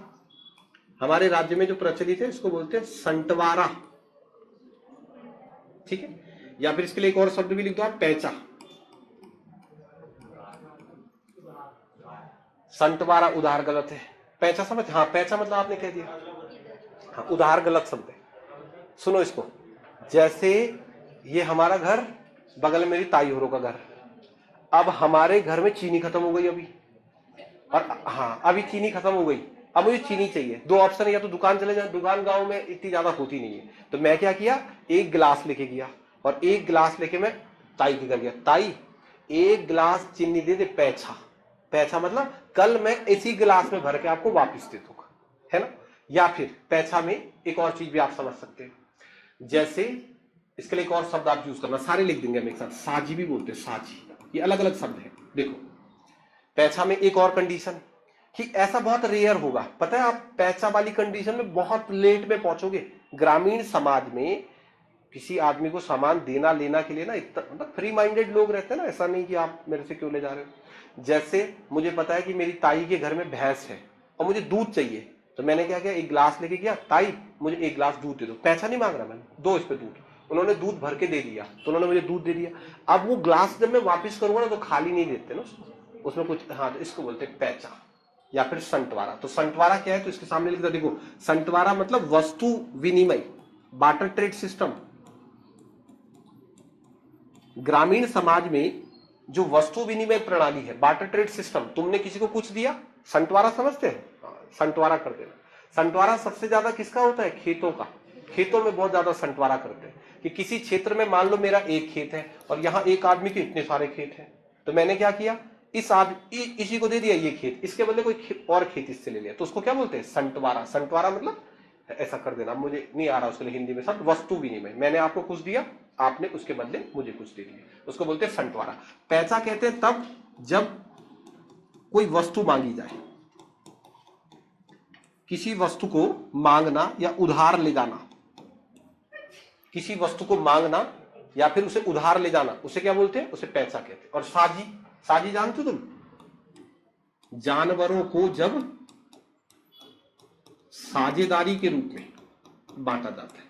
हमारे राज्य में जो प्रचलित है इसको बोलते हैं संटवारा, ठीक है। या फिर इसके लिए एक और शब्द भी लिख दो आप, पैचा। संटवारा उधार गलत है, पैचा समझ? हाँ पैचा मतलब आपने कह दिया, हाँ उधार गलत शब्द है। सुनो इसको, जैसे ये हमारा घर, बगल में मेरी ताई होरो का घर, अब हमारे घर में चीनी खत्म हो गई अभी, और हाँ अभी चीनी खत्म हो गई, अब मुझे चीनी चाहिए। दो ऑप्शन है, या तो दुकान चले जाए, दुकान गांव में इतनी ज्यादा होती नहीं है, तो मैं क्या किया, एक गिलास लेके गया, और एक गिलास लेके मैं ताई के घर गया, ताई एक गिलास चीनी दे दे, पैसा। पैसा मतलब कल मैं इसी गिलास में भर के आपको वापिस दे दूंगा, है ना। या फिर पैसा में एक और चीज भी आप समझ सकते हैं, जैसे इसके लिए एक और शब्द आप यूज करना, सारे लिख देंगे हम एक साथ, साजी भी बोलते हैं, साजी, ये अलग अलग शब्द है। देखो पैसा में एक और कंडीशन कि ऐसा बहुत रेयर होगा, पता है आप पैसा वाली कंडीशन में बहुत लेट में पहुंचोगे। ग्रामीण समाज में किसी आदमी को सामान देना लेना के लिए ना इतना, मतलब फ्री माइंडेड लोग रहते हैं ना, ऐसा नहीं कि आप मेरे से क्यों ले जा रहे हो। जैसे मुझे पता है कि मेरी ताई के घर में भैंस है और मुझे दूध चाहिए, तो मैंने क्या किया, एक गिलास लेके गया, ताई मुझे एक गिलास दूध दे दो, पैसा नहीं मांग रहा मैंने, दो इस पे दूध। उन्होंने दूध भर के दे दिया, तो उन्होंने मुझे दूध दे दिया। अब वो गिलास जब मैं वापिस करूंगा ना तो खाली नहीं देते ना उसमें कुछ, हाँ तो इसको बोलते हैं पैसा या फिर संटवारा। तो संटवारा क्या है, तो इसके सामने लिख दो, देखो संटवारा मतलब वस्तु विनिमय, बार्टर ट्रेड सिस्टम, ग्रामीण समाज में जो वस्तु विनिमय प्रणाली है, बार्टर ट्रेड सिस्टम, तुमने किसी को कुछ दिया, संटवारा समझते हैं, संटवारा कर देना। संटवारा सबसे ज्यादा किसका होता है? खेतों का। खेतों में बहुत ज्यादा संटवारा करते हैं कि किसी क्षेत्र में मान लो मेरा एक खेत है और यहाँ एक आदमी के इतने सारे खेत हैं, तो मैंने क्या किया, इसी को दे दिया ये खेत, इसके बदले कोई और खेत इससे ले लिया, तो उसको क्या बोलते हैं? संटवारा। संटवारा मतलब ऐसा कर देना, मुझे नहीं आ रहा उसके लिए हिंदी में शब्द, वस्तु विनिमय, मैंने आपको कुछ दिया, आपने उसके बदले मुझे कुछ दे दिया, उसको बोलते हैं संटवारा। पैसा कहते हैं तब जब कोई वस्तु मांगी जाए, किसी वस्तु को मांगना या उधार ले जाना, किसी वस्तु को मांगना या फिर उसे उधार ले जाना, उसे क्या बोलते हैं? उसे पैसा कहते हैं। और साझी, साझी जानते हो तुम? जानवरों को जब साझेदारी के रूप में बांटा जाता है,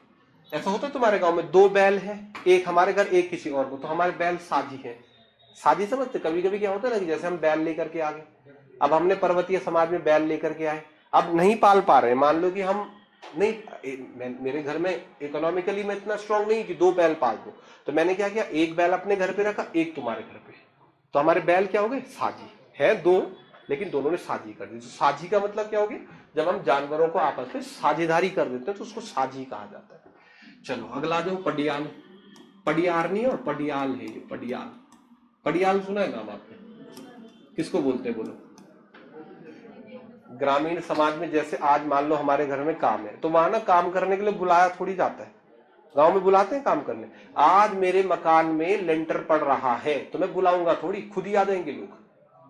ऐसा होता है तुम्हारे गांव में, दो बैल है, एक हमारे घर एक किसी और को, तो हमारे बैल साझी है। साझी समझते? कभी कभी क्या होता है ना कि जैसे हम बैल लेकर के आ गए, अब हमने पर्वतीय समाज में बैल लेकर के आए, अब नहीं पाल पा रहे, मान लो कि हम नहीं, मेरे घर में इकोनॉमिकली मैं इतना स्ट्रांग नहीं कि दो बैल पाल दो, तो मैंने क्या किया, एक बैल अपने घर पे रखा, एक तुम्हारे घर पे, तो हमारे बैल क्या हो गए? साझी है दो, लेकिन दोनों ने साझी कर दी। तो साझी का मतलब क्या हो गया? जब हम जानवरों को आपस में साझेदारी कर देते हैं तो उसको साझी कहा जाता है। चलो अगला जो पडियाल, पडियार नहीं और पडियाल है ये, पडियाल। पडियाल सुना है नाम आपने? किसको बोलते हैं बोलो? ग्रामीण समाज में जैसे आज मान लो हमारे घर में काम है, तो वहां ना काम करने के लिए बुलाया थोड़ी जाता है, गांव में बुलाते हैं काम करने। आज मेरे मकान में लेंटर पड़ रहा है तो मैं बुलाऊंगा थोड़ी, खुद ही आ जाएंगे लोग,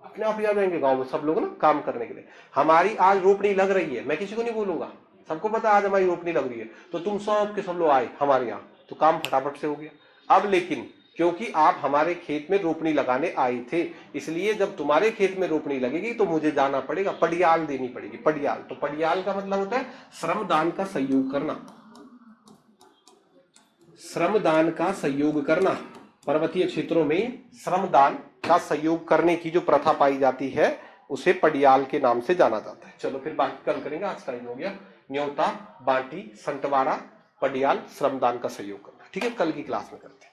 अपने आप ही आ जाएंगे गांव में सब लोग ना काम करने के लिए। हमारी आज रोपनी लग रही है, मैं किसी को नहीं बोलूंगा, सबको पता आज हमारी रोपनी लग रही है, तो तुम सब के सब लोग आए हमारे यहाँ, तो काम फटाफट से हो गया। अब लेकिन क्योंकि आप हमारे खेत में रोपनी लगाने आए थे, इसलिए जब तुम्हारे खेत में रोपनी लगेगी तो मुझे जाना पड़ेगा, पडियाल देनी पड़ेगी। पडियाल, तो पडियाल का मतलब होता है श्रमदान का सहयोग करना, श्रमदान का सहयोग करना। पर्वतीय क्षेत्रों में श्रमदान का सहयोग करने की जो प्रथा पाई जाती है उसे पडियाल के नाम से जाना जाता है। चलो फिर बाकी कल करेंगे, आज टाइम हो गया। न्योता, बांटी, संटवारा, पडियाल, श्रमदान का सहयोग करना, ठीक है, कल की क्लास में करते हैं।